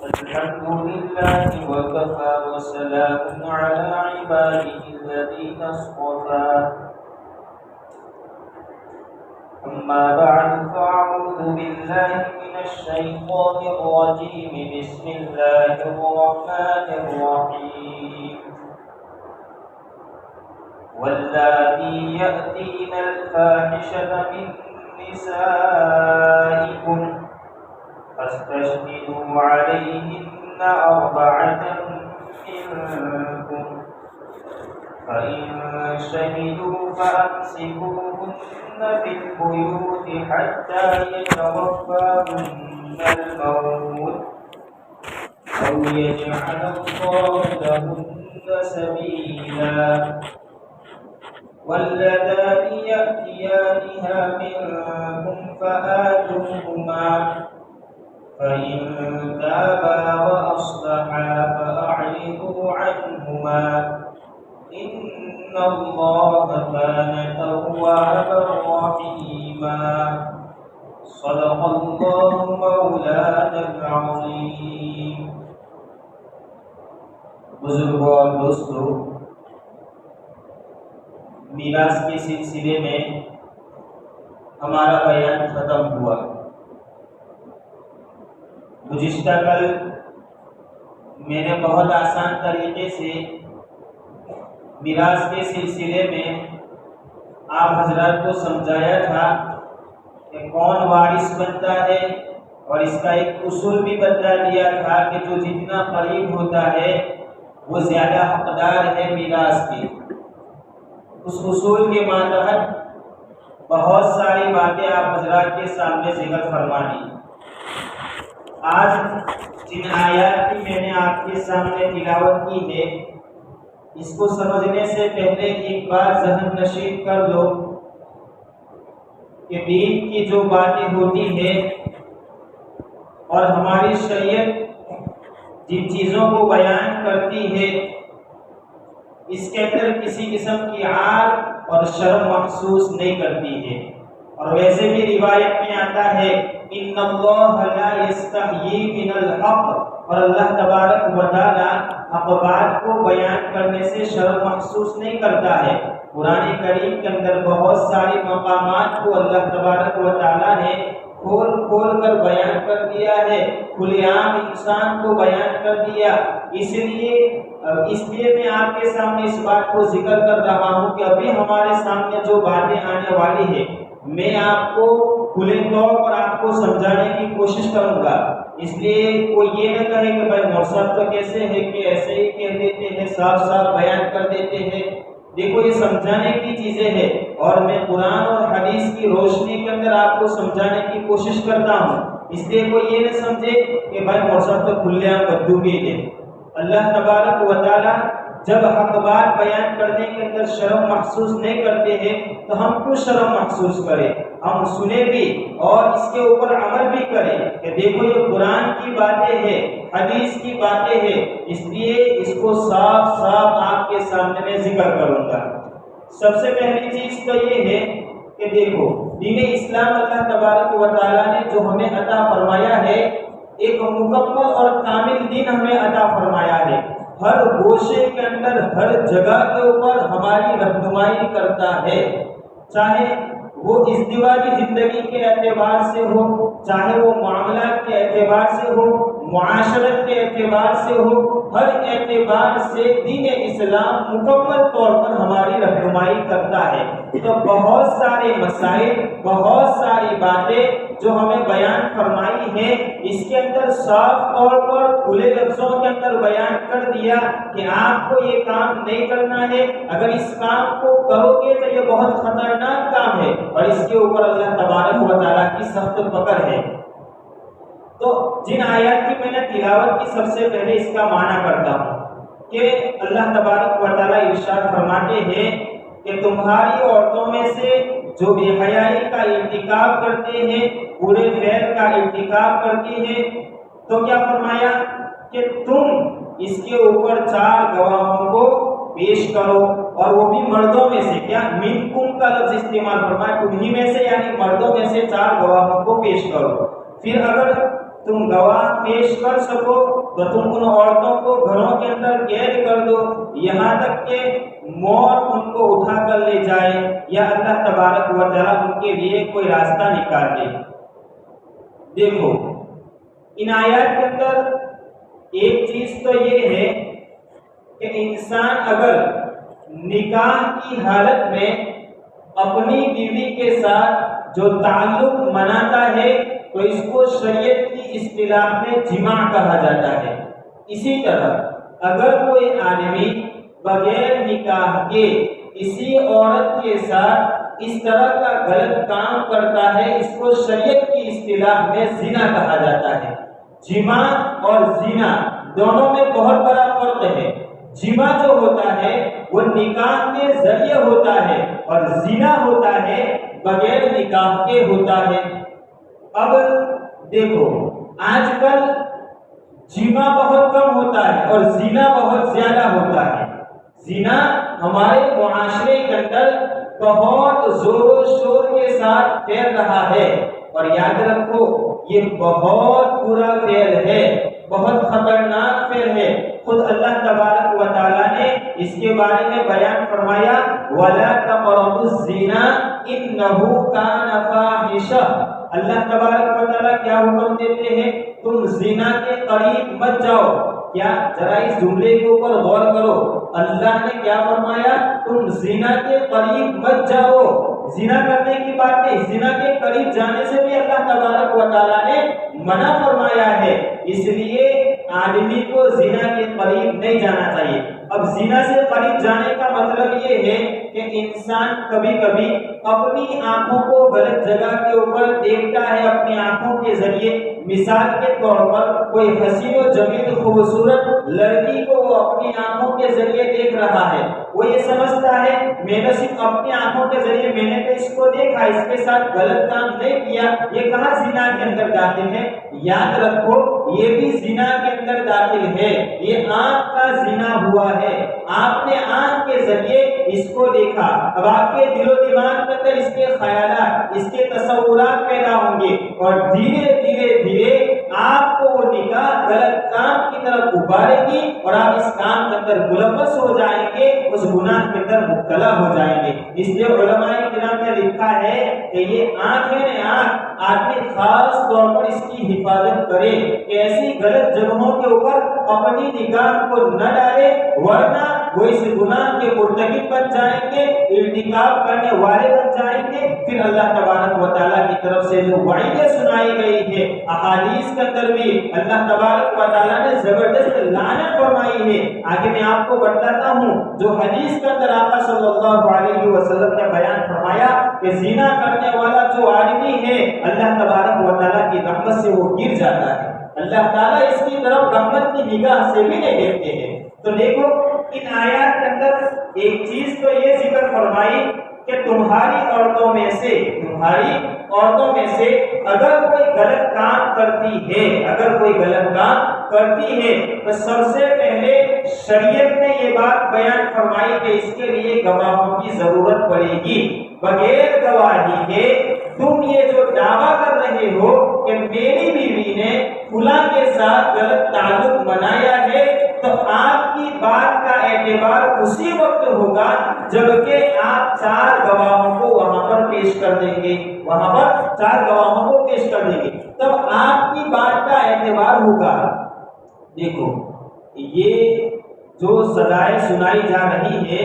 الحمد لله وكفى وسلام على عباده الذين اصطفى أما بعد فأعوذ بالله من الشيطان الرجيم بسم الله الرحمن الرحيم واللاتي يأتين الفاحشة من نسائكم فاستشهدوا عليهن أربعة منكم فإن شهدوا فأمسكوهن في البيوت حتى يتوفاهن الموت أو يجعل الله لهن سبيلا واللذان يأتيانها منكم فآتوهما فإن تابا وأصلحا فأعرضوا عنهما إن الله كان توابا رحيما صدق الله مولانا العظيم. بزرگوں اور دوستوں، میراث کے سلسلے میں ہمارا بیان ختم ہوا. گزشتہ کل میں نے بہت آسان طریقے سے میراث کے سلسلے میں آپ حضرات کو سمجھایا تھا کہ کون وارث بنتا ہے، اور اس کا ایک اصول بھی بتا دیا تھا کہ جو جتنا قریب ہوتا ہے وہ زیادہ حقدار ہے میراث کے. اس اصول کے ماتحت بہت ساری باتیں آپ حضرات کے سامنے ذکر فرمانی. آج جن آیات کی میں نے آپ کے سامنے تلاوت کی ہے، اس کو سمجھنے سے پہلے ایک بات ذہن نشین کر لو کہ دین کی جو باتیں ہوتی ہیں اور ہماری شریعت جن چیزوں کو بیان کرتی ہے، اس کے اندر کسی قسم کی عار اور شرم محسوس نہیں کرتی ہے. اور ویسے بھی روایت میں آتا ہے ان اللہ لا یستحیی من الحق، اور اللہ تبارک و تعالی حق بات کو بیان کرنے سے شرم محسوس نہیں کرتا ہے. قرآن کریم کے اندر بہت سارے مقامات کو اللہ تبارک و تعالی نے کھول کھول کر بیان کر دیا ہے، کھلے عام انسان کو بیان کر دیا. اس لیے میں آپ کے سامنے اس بات کو ذکر کر رہا ہوں کہ ابھی ہمارے سامنے جو باتیں آنے والی ہے، میں آپ کو کھلے طور پر آپ کو سمجھانے کی کوشش کروں گا. اس لیے کوئی یہ نہ کہے کہ بھائی مولوی صاحب تو کیسے ہے کہ ایسے ہی کہہ دیتے ہیں، صاف صاف بیان کر دیتے ہیں. دیکھو، یہ سمجھانے کی چیزیں ہیں، اور میں قرآن اور حدیث کی روشنی کے اندر آپ کو سمجھانے کی کوشش کرتا ہوں. اس لیے کوئی یہ نہ سمجھے کہ بھائی مولوی صاحب تو کھلے عام بدو کے ہیں. اللہ تبارک و تعالی جب حق بات بیان کرنے کے اندر شرم محسوس نہیں کرتے ہیں تو ہم کیوں شرم محسوس کریں؟ ہم سنیں بھی اور اس کے اوپر عمل بھی کریں کہ دیکھو یہ قرآن کی باتیں ہیں، حدیث کی باتیں ہیں. اس لیے اس کو صاف صاف آپ کے سامنے میں ذکر کروں گا. سب سے پہلی چیز تو یہ ہے کہ دیکھو، دین اسلام اللہ تبارک و تعالیٰ نے جو ہمیں عطا فرمایا ہے، ایک مکمل اور کامل دین ہمیں عطا فرمایا ہے. ہر گوشے کے اندر، ہر جگہ کے اوپر ہماری رہنمائی کرتا ہے، چاہے وہ ازدواجی زندگی کے اعتبار سے ہو، چاہے وہ معاملات کے اعتبار سے ہو، معاشرت کے اعتبار سے ہو. ہر اعتبار سے دین اسلام مکمل طور پر ہماری رہنمائی کرتا ہے. تو بہت سارے مسائل، بہت ساری باتیں جو ہمیں بیان فرمائی ہے، اس کے اندر صاف طور پر کھلے لفظوں کے اندر بیان کر دیا کہ آپ کو یہ کام نہیں کرنا ہے. اگر اس کام کو کرو گے تو یہ بہت خطرناک کام ہے، اور اس کے اوپر اللہ تبارک و تعالیٰ کی سخت پکڑ ہے. تو جن آیات کی میں نے تلاوت کی، سب سے پہلے اس کا معنی کرتا ہوں کہ اللہ تبارک و تعالیٰ ارشاد فرماتے ہیں کہ تمہاری عورتوں میں سے جو بے حیائی کا ارتکاب کرتے ہیں، برے فعل کا ارتکاب کرتی ہیں، تو کیا فرمایا کہ تم اس کے اوپر 4 گواہوں کو پیش کرو، اور وہ بھی مردوں میں سے. کیا منکم کا لفظ استعمال فرمایا، تمہیں میں سے، یعنی مردوں میں سے 4 گواہوں کو پیش کرو. پھر اگر تم گواہ پیش کر سکو تو تم ان عورتوں کو گھروں کے اندر قید کر دو یہاں تک کہ موت ان کو اٹھا کر لے جائے یا اللہ تبارک و تعالیٰ ان کے لیے کوئی راستہ نکال دے۔ دیکھو ان آیات کے اندر ایک چیز تو یہ ہے کہ انسان اگر نکاح کی حالت میں اپنی بیوی کے ساتھ جو تعلق مناتا ہے تو اس کو شریعت کی اصطلاح میں جماع کہا جاتا ہے۔ اسی طرح اگر کوئی آدمی بغیر نکاح کے کسی عورت کے ساتھ اس طرح کا غلط کام کرتا ہے اس کو شریعت کی اصطلاح میں زنا کہا جاتا ہے۔ جماع اور زنا دونوں میں بہت بڑا فرق ہے۔ جماع جو ہوتا ہے وہ نکاح کے ذریعے ہوتا ہے اور زنا ہوتا ہے بغیر نکاح کے ہوتا ہے۔ اب دیکھو آج کل جماع بہت کم ہوتا ہے اور زنا بہت زیادہ ہوتا ہے۔ زنا ہمارے معاشرے کے اندر بہت زور و شور کے ساتھ پھیل رہا ہے اور یاد رکھو یہ بہت برا فعل ہے، بہت خطرناک فعل ہے۔ خود اللہ تبارک و تعالیٰ نے اس کے بارے میں بیان فرمایا وَلَا تَقْرَبُوا الزِّنَا إِنَّهُ كَانَ فَاحِشَةً۔ اللہ تبارک و تعالیٰ کیا حکم دیتے ہیں؟ تم زنا کے قریب مت جاؤ۔ کیا ذرا اس جملے کے اوپر غور کرو، اللہ نے کیا فرمایا؟ تم زنا کے قریب مت جاؤ۔ زنا کرنے کی بات نہیں، زنا کے قریب جانے سے بھی اللہ تبارک و تعالیٰ نے منع فرمایا ہے، اس لیے آدمی کو زنا کے قریب نہیں جانا چاہیے۔ اب زنا سے قریب جانے کا مطلب یہ ہے کہ انسان کبھی کبھی اپنی آنکھوں کو غلط جگہ کے اوپر دیکھتا ہے اپنی آنکھوں کے ذریعے۔ مثال کے طور پر کوئی حسین و جمیل خوبصورت لڑکی کو وہ اپنی آنکھوں کے ذریعے دیکھ رہا ہے، وہ یہ سمجھتا ہے میں نے صرف اپنی آنکھوں کے ذریعے میں نے تو اس کو دیکھا، اس کے ساتھ غلط کام نہیں کیا، یہ کہاں زنا کے اندر داخل ہے؟ یاد رکھو یہ بھی زنا کے اندر داخل ہے، یہ آنکھ کا زنا ہوا ہے۔ آپ نے آنکھ کے ذریعے اس کو دیکھا، اب آپ کے دل و دماغ کے اندر اس کے خیالات، اس کے تصورات پیدا ہوں گے اور دھیرے دھیرے آپ کو وہ نگاہ غلط کام کی طرف ابھارے گی اور آپ اس کام کے اندر ملوث ہو جائیں گے، اس گناہ کے اندر مبتلا ہو جائیں گے۔ اس لیے علماء کرام نے لکھا ہے کہ یہ آنکھ ہے نا، آنکھ آدمی خاص طور پر اس کی حفاظت کرے کہ ایسی غلط جگہوں کے اوپر اپنی نگاہ کو نہ ڈالے، ورنہ وہ اس گناہ کے مرتکب بن جائیں گے، ارتکاب کرنے والے بن جائیں گے۔ پھر اللہ تبارک و تعالیٰ کی طرف سے جو وعیدیں سنائی گئی ہے احادیث کے اندر بھی اللہ تبارک و تعالیٰ نے زبردست لعنت فرمائی ہے۔ آگے میں آپ کو بتاتا ہوں جو حدیث کے اندر آقا صلی اللہ علیہ وسلم نے بیان فرمایا کہ زنا کرنے والا جو آدمی ہے اللہ تبارک و تعالیٰ کی رحمت سے وہ گر جاتا ہے، اللہ تعالیٰ اس کی طرف رحمت کی نگاہ سے بھی نہیں دیکھتے ہیں۔ تو دیکھو ان آیات کے اندر ایک چیز تو یہ ذکر فرمائی کہ تمہاری عورتوں میں سے اگر کوئی غلط کام کرتی ہے، اگر کوئی غلط کام کرتی ہے تو سب سے پہلے شریعت نے یہ بات بیان فرمائی کہ اس کے لیے گواہوں کی ضرورت پڑے گی۔ بغیر گواہی کے تم یہ جو دعویٰ کر رہے ہو کہ میری بیوی نے فلاں کے ساتھ غلط تعلق بنایا ہے تو آپ کی بات کا اعتبار اسی وقت ہوگا جبکہ آپ 4 گواہوں کو وہاں پر پیش کر دیں گے، وہاں پر 4 گواہوں کو پیش کر دیں گے، تب آپ کی بات کا اعتبار ہوگا۔ دیکھو یہ جو سزائیں سنائی جا رہی ہے،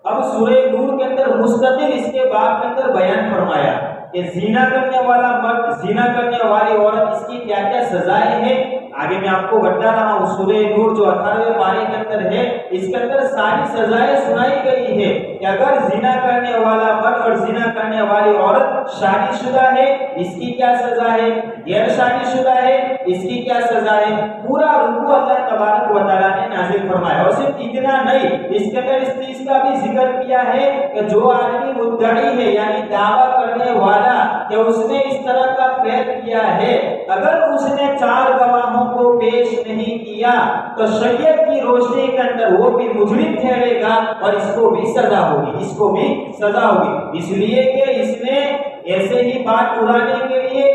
اب سورہ نور کے اندر مستقل اس کے باب کے اندر بیان فرمایا کہ زنا کرنے والا مرد، زنا کرنے والی عورت، اس کی کیا کیا سزائیں ہیں۔ آگے میں آپ کو بتا رہا ہوں سورہ نور جو 18ویں پارے کے اندر ہے اس کے اندر ساری سزائیں سنائی گئی ہے کہ اگر زنا کرنے والا مرد اور زنا کرنے والی عورت شادی شدہ ہے اس کی کیا سزا ہے، غیر شادی شدہ ہے اس کی کیا سزا ہے، پورا رکوع اللہ تبارک و تعالیٰ نے نازل فرمایا۔ اور صرف اتنا نہیں، اس کے اندر اس چیز کا بھی ذکر کیا ہے کہ جو آدمی مدعی ہے یعنی دعویٰ کرنے والا کہ اس نے اس طرح کا فعل کیا ہے، اگر اس نے 4 گواہوں کو پیش نہیں کیا تو شریعت کی روشنی کے اندر وہ بھی مجرم ٹھہرے گا اور اس کو بھی سزا ہوگی، اس کو بھی سزا ہوگی۔ اس لیے کہ اس نے ایسے ہی بات اڑانے کے لیے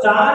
4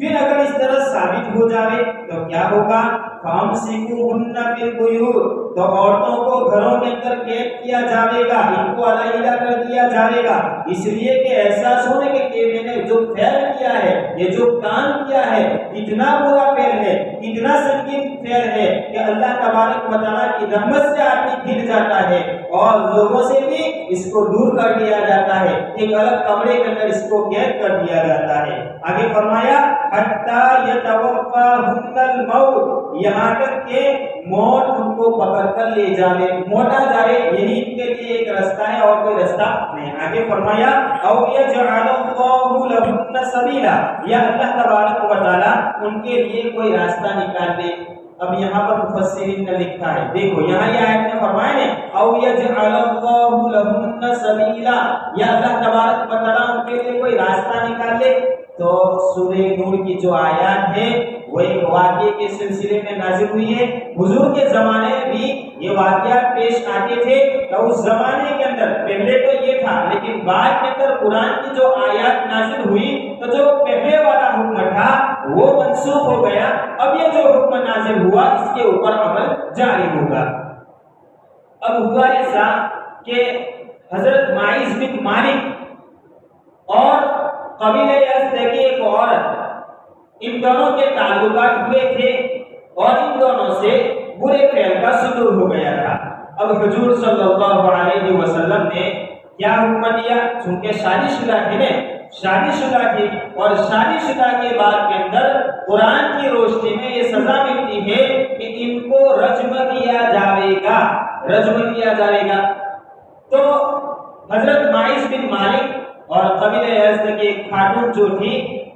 پھر اگر اس طرح ثابت ہو جائے تو کیا ہوگا؟ فَأَمْسِكُوهُنَّ فِي الْبُيُوتِ، تو عورتوں کو گھروں کے اندر قید کیا جائے گا، ان کو علیحدہ کر دیا جائے گا، اس لیے کہ احساس ہونے کہ میں نے جو فعل کیا ہے، یہ جو کام کیا ہے، کتنا برا فعل ہے، کتنا سنگین فعل ہے کہ اللہ تبارک و تعالیٰ کی رحمت سے آدمی گر جاتا ہے اور لوگوں سے بھی اس کو دور کر دیا جاتا ہے، ایک الگ کمرے کے اندر اس کو قید کر دیا جاتا ہے۔ آگے فرمایا حَتَّى يَتَوَفَّاهُنَّ الْمَوْتُ، یہاں تک کہ موت ان کو پکڑ کر لے جائے، موتا جائے، یہی ان کے لیے ایک راستہ ہے اور کوئی راستہ نہیں۔ آگے فرمایا او یجعل اللہ لہن سبیلا، یا اللہ تبارک و تعالیٰ ان کے لیے کوئی راستہ نکال دے۔ اب یہاں پر مفسرین نے لکھا ہے، دیکھو یہاں یہ آیت میں فرمایا ہے او یجعل اللہ لہن سبیلا، یا اللہ تبارک و تعالیٰ ان کے لیے کوئی راستہ نکال دے۔ تو سورہ نور کی جو آیات ہے وہ ایک واقعے کے سلسلے میں نازل ہوئی ہے۔ حضور کے زمانے میں بھی یہ واقعات پیش آتے تھے، تو اس زمانے کے اندر پہلے تو یہ تھا، لیکن بعد کے اندر قرآن کی جو آیات نازل ہوئی تو جو پہلے والا حکم تھا وہ منسوخ ہو گیا، اب یہ جو حکم نازل ہوا اس کے اوپر عمل جاری ہوگا۔ اب ہوا ایسا کہ حضرت معیذ بن مالک اور قبیلہ یزد کی ایک عورت، ان دونوں کے تعلقات ہوئے تھے اور ان دونوں سے برے فعل کا صدور ہو گیا تھا۔ اب حضور صلی اللہ علیہ وسلم نے کیا حکم دیا؟ چونکہ شادی شدہ تھے نا، شادی شدہ تھی، اور شادی شدہ کے بعد کے اندر قرآن کی روشنی میں یہ سزا ملتی ہے کہ ان کو رجم کیا جائے گا، رجم کیا جائے گا۔ تو حضرت معیذ بن مالک اور قبیلہ یزد کی ایک خاتون جو تھی،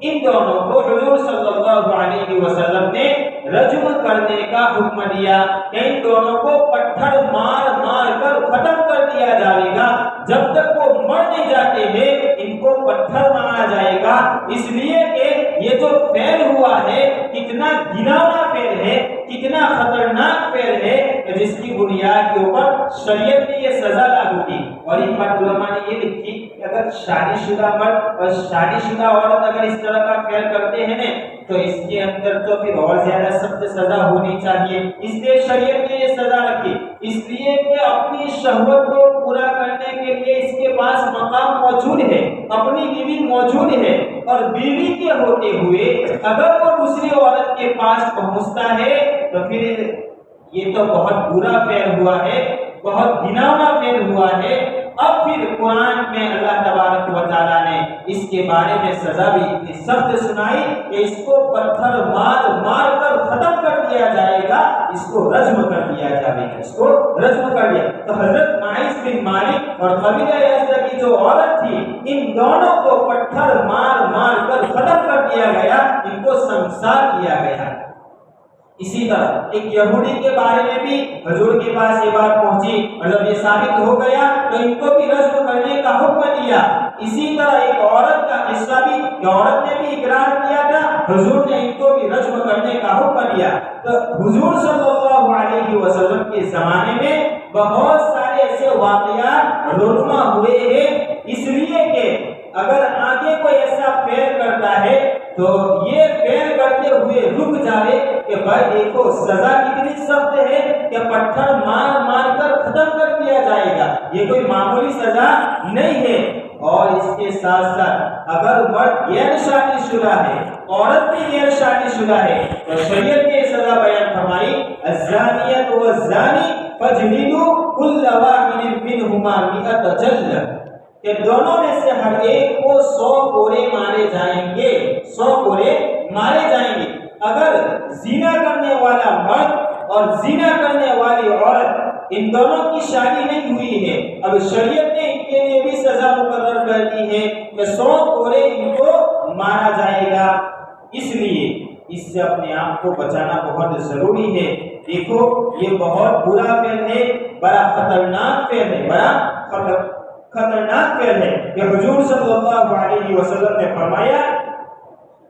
ان دونوں کو حضور صلی اللہ علیہ وسلم نے رجم کرنے کا حکم دیا کہ ان دونوں کو پتھر مار مار کر ختم کر دیا جائے گا، جب تک وہ مر نہیں جاتے ہیں ان کو پتھر مارا جائے گا، اس لیے کہ یہ جو فعل ہوا ہے کتنا گھناؤنا فعل ہے، کتنا خطرناک فعل ہے کہ جس کی بنیاد کے اوپر شریعت نے یہ سزا لاگو کی۔ اور ان علماء نے یہ لکھی کہ اگر شادی شدہ مرد اور شادی شدہ عورت اگر اس طرح کا فعل کرتے ہیں نا تو اس کے اندر تو پھر اور زیادہ سخت سزا ہونی چاہیے، اس لیے شریعت نے یہ سزا رکھی، اس لیے کہ اپنی شہوت کو پورا کرنے کے لیے اس کے پاس مقام موجود ہے، اپنی بیوی موجود ہے، اور بیوی کے ہوتے ہوئے اگر وہ دوسری عورت کے پاس پہنچتا ہے تو پھر یہ تو بہت برا فعل ہوا ہے، بہت گھناؤنا فعل ہوا ہے۔ اب پھر قرآن میں اللہ تبارک و تعالیٰ نے اس کے بارے میں سزا بھی اتنی سخت سنائی کہ اس کو پتھر مار مار کر ختم کر دیا جائے گا، اس کو رجم کر دیا جائے گا، اس کو رجم کر دیا۔ تو حضرت معیذ بن مالک اور قبیلہ یزد کی جو عورت تھی، ان دونوں کو پتھر مار مار کر ختم کر دیا گیا، ان کو سنسار کیا گیا۔ اسی طرح ایک یہودی کے بارے میں بھی حضور کے پاس یہ بات پہنچی اور جب یہ ثابت ہو گیا تو ان کو بھی رجم کرنے کا حکم دیا۔ اسی طرح ایک عورت کا قصہ بھی، کہ عورت نے بھی اقرار کیا تھا، حضور نے ان کو بھی رجم کرنے کا حکم دیا۔ تو حضور صلی اللہ علیہ وسلم کے زمانے میں بہت سارے ایسے واقعات رونما ہوئے ہیں، اس لیے کہ اگر آگے کوئی ایسا فعل کرتا ہے تو یہ فعل کرتے ہوئے رک جائے کہ بھائی دیکھو سزا کتنی سخت ہے کہ پتھر مار مار کر ختم کر دیا جائے گا، یہ کوئی معمولی سزا نہیں ہے۔ اور اس کے ساتھ ساتھ اگر مرد غیر شادی شدہ ہے، عورت بھی غیر شادی شدہ ہے، تو شریعت نے سزا بیان فرمائی الزانیۃ والزانی فاجلدوا کل واحد منہما 100 جلدہ، کہ دونوں میں سے ہر ایک کو 100 کوڑے مارے جائیں گے، 100 کوڑے مارے جائیں گے۔ اگر زنا کرنے والا مرد اور زنا کرنے والی عورت ان دونوں کی شادی نہیں ہوئی ہے، اب شریعت نے ان کے لیے بھی سزا مقرر کر دی ہے کہ 100 کوڑے ان کو مارا جائے گا۔ اس لیے اس سے اپنے آپ کو بچانا بہت ضروری ہے۔ دیکھو یہ بہت برا فعل ہے، بڑا خطرناک فعل ہے، بڑا خطرناک فعل ہے کہ حضور صلی اللہ علیہ وسلم نے فرمایا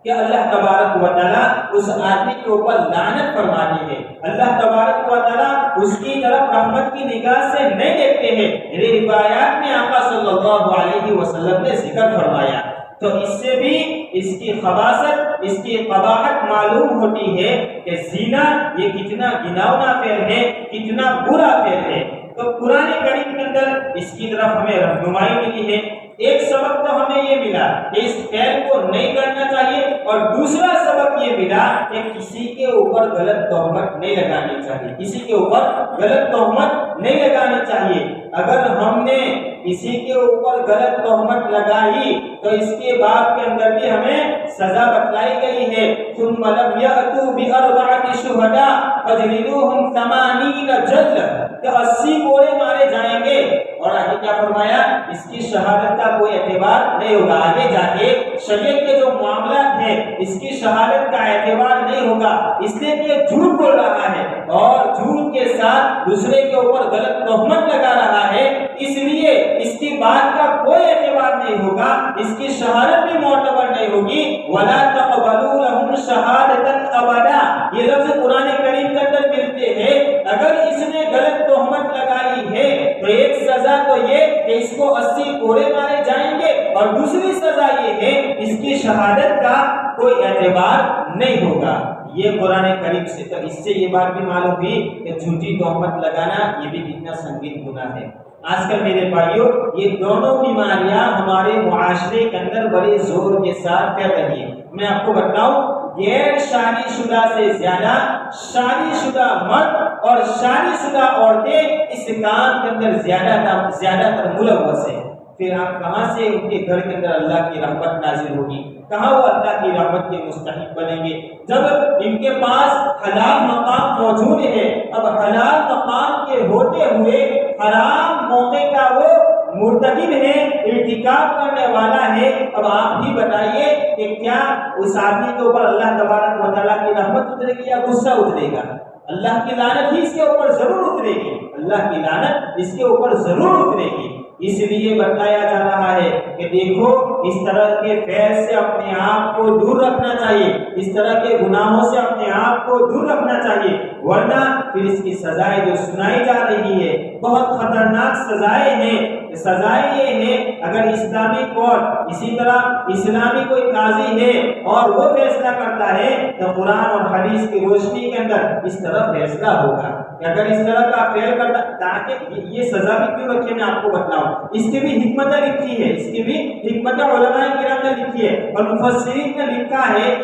کہ اللہ تبارک و تعالیٰ اس آدمی کے اوپر لعنت فرماتی ہے، اللہ تبارک و تعالیٰ اس کی طرف رحمت کی نگاہ سے نہیں دیکھتے ہیں۔ یہ روایات میں آقا صلی اللہ علیہ وسلم نے ذکر فرمایا۔ تو اس سے بھی اس کی خباثت، اس کی قباحت معلوم ہوتی ہے کہ زنا یہ کتنا گھناؤنا فعل ہے، کتنا برا فعل ہے۔ تو قرآن کریم کے اندر اس کی طرف ہمیں رہنمائی ملی ہے۔ ایک سبق تو ہمیں یہ ملا کہ اس فعل کو نہیں کرنا چاہیے، اور دوسرا سبق یہ ملا کہ کسی کے اوپر غلط تہمت نہیں لگانی چاہیے، کسی کے اوپر غلط تہمت نہیں لگانی چاہیے۔ اگر ہم نے کسی کے اوپر غلط تہمت لگائی تو اس کے بعد کے اندر بھی ہمیں سزا بتلائی گئی ہے۔ ثم لم يأتوا بأربعة شهداء فاجلدوهم 80 جلدة، کہ 80 کوڑے مارے جائیں گے، اور آگے کیا فرمایا؟ اس کی شہادت کا کوئی اعتبار نہیں ہوگا، آگے جا کے شریعت کے جو معاملات ہیں اس کی شہادت کا اعتبار نہیں ہوگا، اس لیے کہ جھوٹ بول رہا ہے اور جھوٹ کے ساتھ دوسرے کے اوپر غلط تہمت لگا رہا ہے، اس لیے اس کی بات کا کوئی اعتبار نہیں ہوگا، اس کی شہادت بھی معتبر نہیں ہوگی۔ وَلَا تَقْبَلُوا لَهُمْ شَهَادَةً أَبَدًا، یہ لفظ قرآن کریم کے اندر ملتے ہیں۔ اگر اس نے غلط تہمت لگائی ہے تو ایک سزا تو یہ کہ اس کو 80 کوڑے مارے جائیں گے، اور دوسری سزا یہ ہے اس کی شہادت کا کوئی اعتبار نہیں ہوگا۔ یہ قرآن کریم سے، تو اس سے یہ بات بھی معلوم ہوئی کہ جھوٹی تہمت لگانا یہ بھی کتنا سنگین گناہ ہے۔ آج کل میرے بھائیوں یہ دونوں بیماریاں ہمارے معاشرے کے اندر بڑے زور کے ساتھ پھیل رہی ہیں۔ میں آپ کو بتاؤں، غیر شادی شدہ سے زیادہ شادی شدہ مرد اور شادی شدہ عورتیں اس کام کے اندر زیادہ تر ملوث ہیں۔ پھر آپ کہاں سے ان کے گھر کے اندر اللہ کی رحمت نازل ہوگی؟ کہاں وہ اللہ کی رحمت کے مستحق بنیں گے جب ان کے پاس حلال مقام موجود ہے؟ اب حلال مقام کے ہوتے ہوئے حرام موقع کا وہ مرتکب ہے، ارتکاب کرنے والا ہے۔ اب آپ ہی بتائیے کہ کیا اس آدمی کے اوپر اللہ تبارک و تعالیٰ کی رحمت اترے گی یا غصہ اترے گا؟ اللہ کی لعنت ہی اس کے اوپر ضرور اترے گی، اللہ کی لعنت اس کے اوپر ضرور اترے گی۔ اس لیے بتایا جا رہا ہے کہ دیکھو اس طرح کے فعل سے اپنے آپ کو دور رکھنا چاہیے، اس طرح کے گناہوں سے اپنے آپ کو دور رکھنا چاہیے، ورنہ پھر اس کی سزائیں جو سنائی جا رہی ہے بہت خطرناک سزائیں ہیں۔ سزائیں یہ ہے، اگر اسلامی کورٹ، اسی طرح اسلامی کوئی قاضی ہے اور وہ فیصلہ کرتا ہے تو قرآن اور حدیث کی روشنی کے اندر اس طرح فیصلہ ہوگا کہ اگر اس طرح کا فعل کرتا، تاکہ یہ سزا بھی کیوں رکھی میں آپ کو بتلاؤں، اس کی بھی حکمت لکھی ہے، اس کی بھی حکمت علماء کرام نے لکھی ہے اور مفسرین نے لکھا ہے۔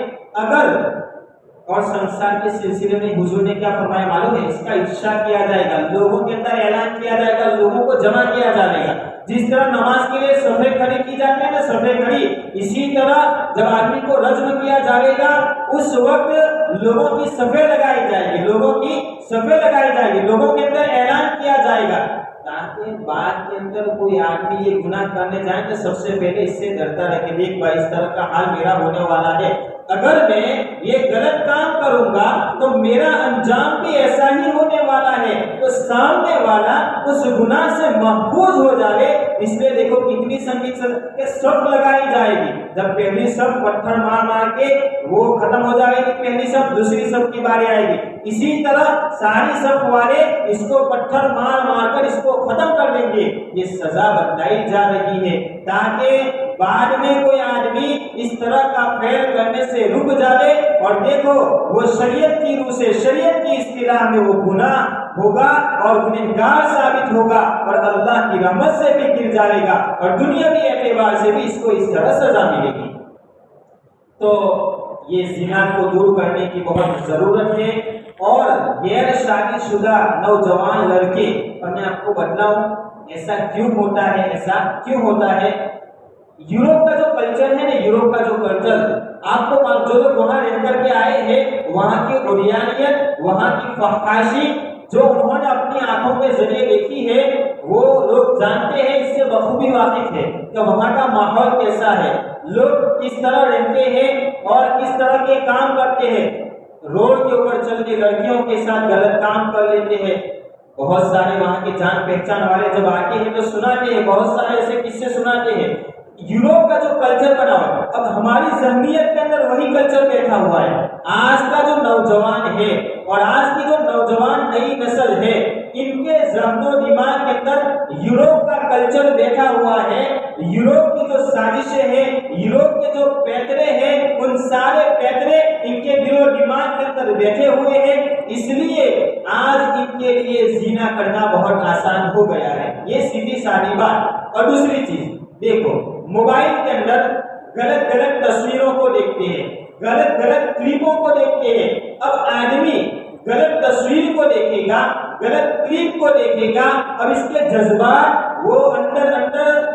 اگر اور سنسار کے سلسلے میں حضور نے کیا فرمایا معلوم ہے؟ اس کا افشا کیا جائے گا، لوگوں کے اندر اعلان کیا جائے گا، لوگوں کو جمع کیا جائے گا۔ جس طرح نماز کے لیے صفیں کھڑی کی جاتی ہے نا، صفیں کھڑی، اسی طرح جب آدمی کو رجم کیا جائے گا اس وقت لوگوں کی صفیں لگائی جائے گی، لوگوں کی صفیں لگائی جائے گی، لوگوں کے اندر اعلان کیا جائے گا، تاکہ بعد کے اندر کوئی آدمی یہ گناہ کرنے جائے تو سب سے پہلے اس سے ڈرتا رہے کہ دیکھ بھائی اس طرح کا حال میرا ہونے والا ہے، اگر میں یہ غلط کام کروں گا تو میرا انجام بھی ایسا ہی ہونے والا ہے، تو سامنے والا اس گناہ سے محفوظ ہو جائے۔ اس لیے دیکھو کتنی سنگین کہ صف لگائی جائے گی، جب پہلی صف پتھر مار مار کے وہ ختم ہو جائے گی پہلی صف، دوسری صف کی باری آئے گی، اسی طرح ساری صف والے اس کو پتھر مار مار کر اس کو ختم کر دیں گے۔ یہ سزا بتائی جا رہی ہے تاکہ بعد میں کوئی آدمی اس طرح کا فعل کرنے سے رک جائے، اور دیکھو وہ شریعت کی روح سے، شریعت کی اصطلاح میں وہ گناہ ہوگا اور گنہگار ثابت ہوگا اور اللہ کی رحمت سے بھی گر جائے گا، اور دنیاوی اعتبار سے بھی اس کو اس طرح سزا ملے گی۔ تو یہ زنا کو دور کرنے کی بہت ضرورت ہے، اور غیر شادی شدہ نوجوان لڑکے، اور میں آپ کو بتلاؤں ایسا کیوں ہوتا ہے، ایسا کیوں ہوتا ہے؟ یورپ کا جو کلچر ہے نا، یورپ کا جو کلچر، آپ کو جو لوگ وہاں رہ کر کے آئے ہیں، وہاں کی اوریانیت، وہاں کی فحاشی جو انہوں نے اپنی آنکھوں کے ذریعے دیکھی ہے، وہ لوگ جانتے ہیں، اس سے بخوبی واقف ہے کہ وہاں کا ماحول کیسا ہے، لوگ کس طرح رہتے ہیں اور کس طرح کے کام کرتے ہیں۔ روڈ کے اوپر چل کے لڑکیوں کے ساتھ غلط کام کر لیتے ہیں۔ بہت سارے وہاں کے جان پہچان والے جب آتے ہیں تو سناتے ہیں، بہت سارے ایسے قصے سناتے ہیں۔ یورپ کا جو کلچر بنا ہوا ہے، اب ہماری ذہنیت کے اندر وہی کلچر بیٹھا ہوا ہے۔ آج کا جو نوجوان ہے اور آج کی جو نوجوان نئی نسل ہے، ان کے ذہن و دماغ کے اندر یورپ کا کلچر بیٹھا ہوا ہے۔ یورپ کی جو سازشیں ہیں، یورپ اندر غلط غلط تصویروں کو دیکھتے ہیں، غلط غلط کلپوں کو دیکھتے ہیں۔ اب آدمی غلط تصویر کو دیکھے گا، غلط کلپ کو دیکھے گا، اب اس کے جذبات وہ اندر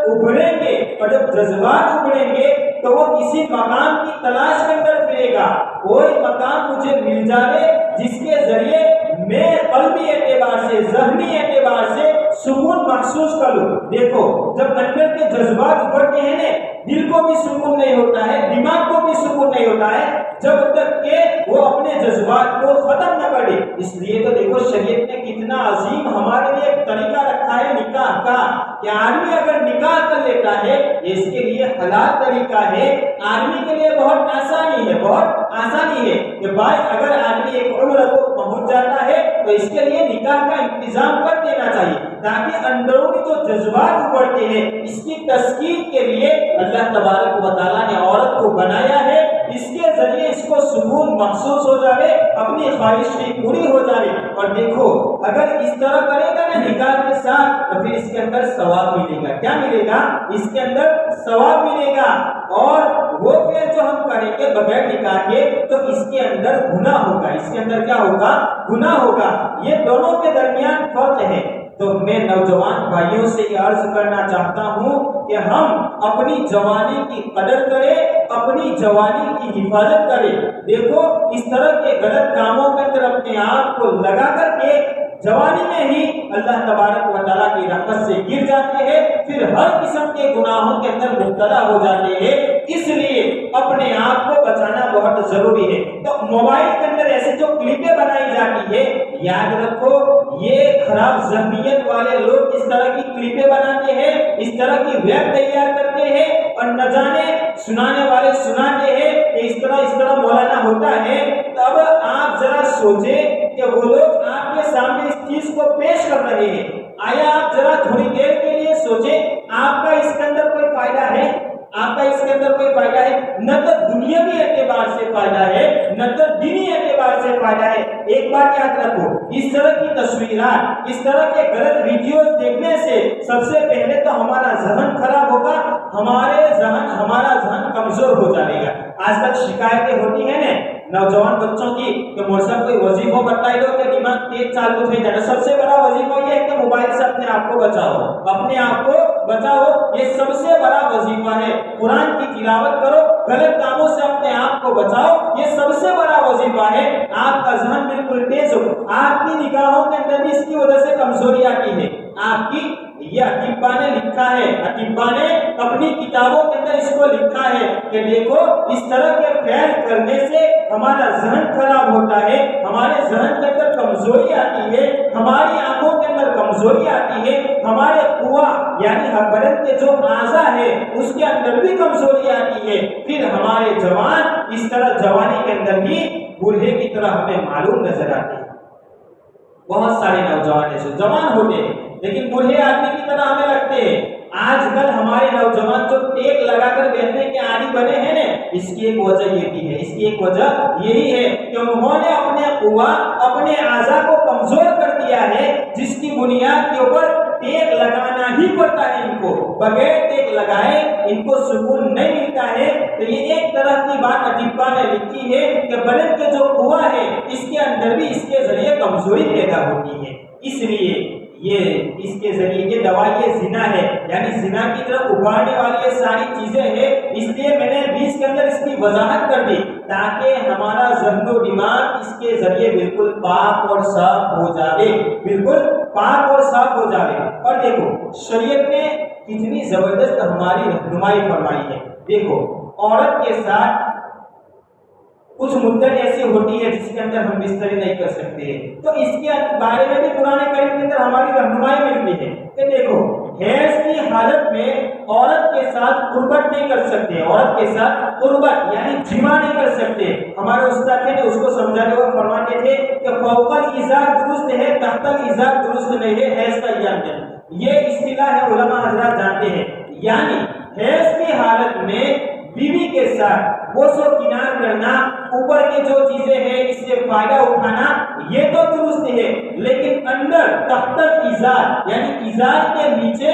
ابھریں گے، اور جب جذبات ابھریں گے تو وہ کسی مقام کی تلاش کے اندر پھرے گا۔ کوئی مقام مجھے مل جائے جس کے ذریعے میں قلبی اعتبار سے، ذہنی اعتبار سے سکون محسوس کروں۔ دیکھو جب اندر کے جذبات ابھرتے ہیں نا، دل کو بھی سکون نہیں ہوتا ہے، دماغ کو بھی سکون نہیں ہوتا ہے جب تک کہ وہ اپنے جذبات کو ختم نہ کرے۔ اس لیے تو دیکھو شریعت نے کتنا عظیم ہمارے لیے ایک طریقہ رکھا ہے نکاح کا، کہ آدمی اگر نکاح کر لیتا ہے اس کے لیے حلال طریقہ ہے، آدمی کے لیے بہت آسانی ہے، بہت آسانی ہے کہ بھائی اگر آدمی ایک عمر کو پہنچ جاتا ہے تو اس کے لیے نکاح کا انتظام کر دینا چاہیے، تاکہ اندرونی جو جذبات ابھرتے ہیں اس کی تسکین کے لیے اللہ تبارک و تعالیٰ نے عورت کو بنایا ہے، اس کے ذریعے اس کو سکون محسوس ہو جائے، اپنی خواہش بھی پوری ہو جائے۔ اور دیکھو اگر اس طرح کرے گا نا نکاح کے ساتھ تو پھر اس کے اندر ثواب ملے گا۔ کیا ملے گا؟ اس کے اندر ثواب ملے گا۔ اور وہ پھر جو ہم کریں گے بغیر نکاح کے تو اس کے اندر گناہ ہوگا، اس کے اندر کیا ہوگا؟ گناہ ہوگا۔ یہ دونوں کے درمیان فرق ہے۔ تو میں نوجوان بھائیوں سے یہ عرض کرنا چاہتا ہوں کہ ہم اپنی جوانی کی قدر کریں، اپنی جوانی کی حفاظت کریں۔ دیکھو اس طرح کے غلط کاموں کے اندر اپنے آپ کو لگا کر کے جوانی میں ہی اللہ تبارک و تعالیٰ کی رحمت سے گر جاتے ہیں، پھر ہر قسم کے گناہوں کے اندر مبتلا ہو جاتے ہیں۔ اس لیے اپنے آپ کو بچانا بہت ضروری ہے۔ تو موبائل کے اندر ایسے جو کلپیں بنائی جاتی ہے، یاد رکھو یہ خراب ذہنیت والے لوگ اس طرح کی کلپیں بناتے ہیں، اس طرح کی ویب تیار کرتے ہیں، اور نہ جانے سنانے والے سناتے ہیں کہ اس طرح مولانا ہوتا ہے۔ تب آپ ذرا سوچیں کہ وہ لوگ آپ کے سامنے اس چیز کو پیش کر رہے ہیں، آیا آپ ذرا تھوڑی دیر کے لیے سوچیں آپ کا اس کے اندر کوئی فائدہ ہے؟ آپ کا اس کے اندر کوئی فائدہ ہے؟ نہ تو دنیاوی اعتبار سے فائدہ ہے، نہ تو دینی اعتبار سے فائدہ ہے۔ ایک بات یاد رکھو، اس طرح کی تصویرات، اس طرح کے غلط ویڈیوز دیکھنے سے سب سے پہلے تو ہمارا ذہن خراب ہوگا، ہمارا ذہن کمزور ہو جائے گا۔ آج کل شکایتیں ہوتی ہیں نا نوجوان بچوں کی کہ مجھ سے کوئی وظیفہ بتائی دو کہ دماغ تیز چالو ہو جائے۔ سب سے بڑا وظیفہ یہ ہے کہ موبائل سے اپنے آپ کو بچاؤ، اپنے آپ کو بچاؤ، یہ سب سے بڑا وظیفہ ہے۔ قرآن کی تلاوت کرو، غلط کاموں سے اپنے آپ کو بچاؤ، یہ سب سے بڑا وظیفہ ہے۔ آپ کا ذہن بالکل تیز ہو، آپ کی نگاہوں کے اندر بھی اس کی وجہ سے کمزوری آتی ہے۔ آپ کی یہ اطباء نے لکھا ہے، اطباء نے اپنی کتابوں کے اندر اس کو لکھا ہے کہ دیکھو اس طرح کے فعل کرنے سے ہمارا ذہن خراب ہوتا ہے، ہمارے ذہن کے اندر کمزوری آتی ہے، ہماری آنکھوں کے اندر کمزوری آتی ہے، ہمارے قوا یعنی بدن کے جو اعضاء ہے اس کے اندر بھی کمزوری آتی ہے۔ پھر ہمارے جوان اس طرح جوانی کے اندر ہی بوڑھے کی طرح ہمیں معلوم نظر آتے ہیں۔ بہت سارے نوجوان ایسے جوان ہوتے ہیں لیکن بوڑھے آدمی کی طرح ہمیں لگتے ہیں۔ آج کل ہمارے نوجوان جو ٹیک لگا کر بیٹھنے کے عادی بنے ہیں نا، اس کی ایک وجہ یہ بھی ہے، اس کی ایک وجہ یہی ہے کہ انہوں نے اپنے قوا، اپنے اعضاء کو کمزور کر دیا ہے، جس کی بنیاد کے اوپر ٹیک لگانا ہی پڑتا ہے ان کو، بغیر ٹیک لگائے ان کو سکون نہیں ملتا ہے۔ تو یہ ایک طرح کی بات اطباء نے لکھی ہے کہ بدن کے جو قوا ہے اس کے اندر بھی اس کے ذریعے کمزوری پیدا ہوتی ہے۔ اس لیے اس کے ذریعے یہ دوائی یہ زنا ہے، یعنی زنا کی طرف ابھارنے والی یہ ساری چیزیں ہیں۔ اس لیے میں نے بیچ کے اندر اس کی وضاحت کر دی تاکہ ہمارا ذہن و دماغ اس کے ذریعے بالکل پاک اور صاف ہو جائے، بالکل پاک اور صاف ہو جائے۔ اور دیکھو شریعت نے کتنی زبردست ہماری رہنمائی فرمائی ہے۔ دیکھو عورت کے ساتھ کچھ مدت ایسی ہوتی ہے جس کے اندر ہم بستری نہیں کر سکتے، تو اس کے بارے میں بھی قرآن کریم کے اندر ہماری رہنمائی ملتی ہے کہ دیکھو حیض کی حالت میں عورت کے ساتھ قربت نہیں کر سکتے، عورت کے ساتھ قربت یعنی جمع نہیں کر سکتے۔ ہمارے استاد نے اس کو سمجھانے ہوئے فرماتے تھے کہ فوق الازار درست ہے، تحت الازار درست نہیں ہے، حیض کا یہ اصطلاح ہے، علماء حضرات جانتے ہیں۔ یعنی حیض کی حالت میں بیوی کے ساتھ بوس و کنار کرنا، اوپر کی جو چیزیں ہیں اس سے فائدہ اٹھانا، یہ تو درست ہے، لیکن اندر تحت الازار یعنی ازار کے نیچے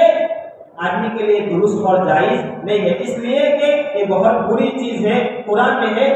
آدمی کے لیے درست اور جائز نہیں ہے، اس لیے کہ یہ بہت بری چیز ہے۔ قرآن میں ہے،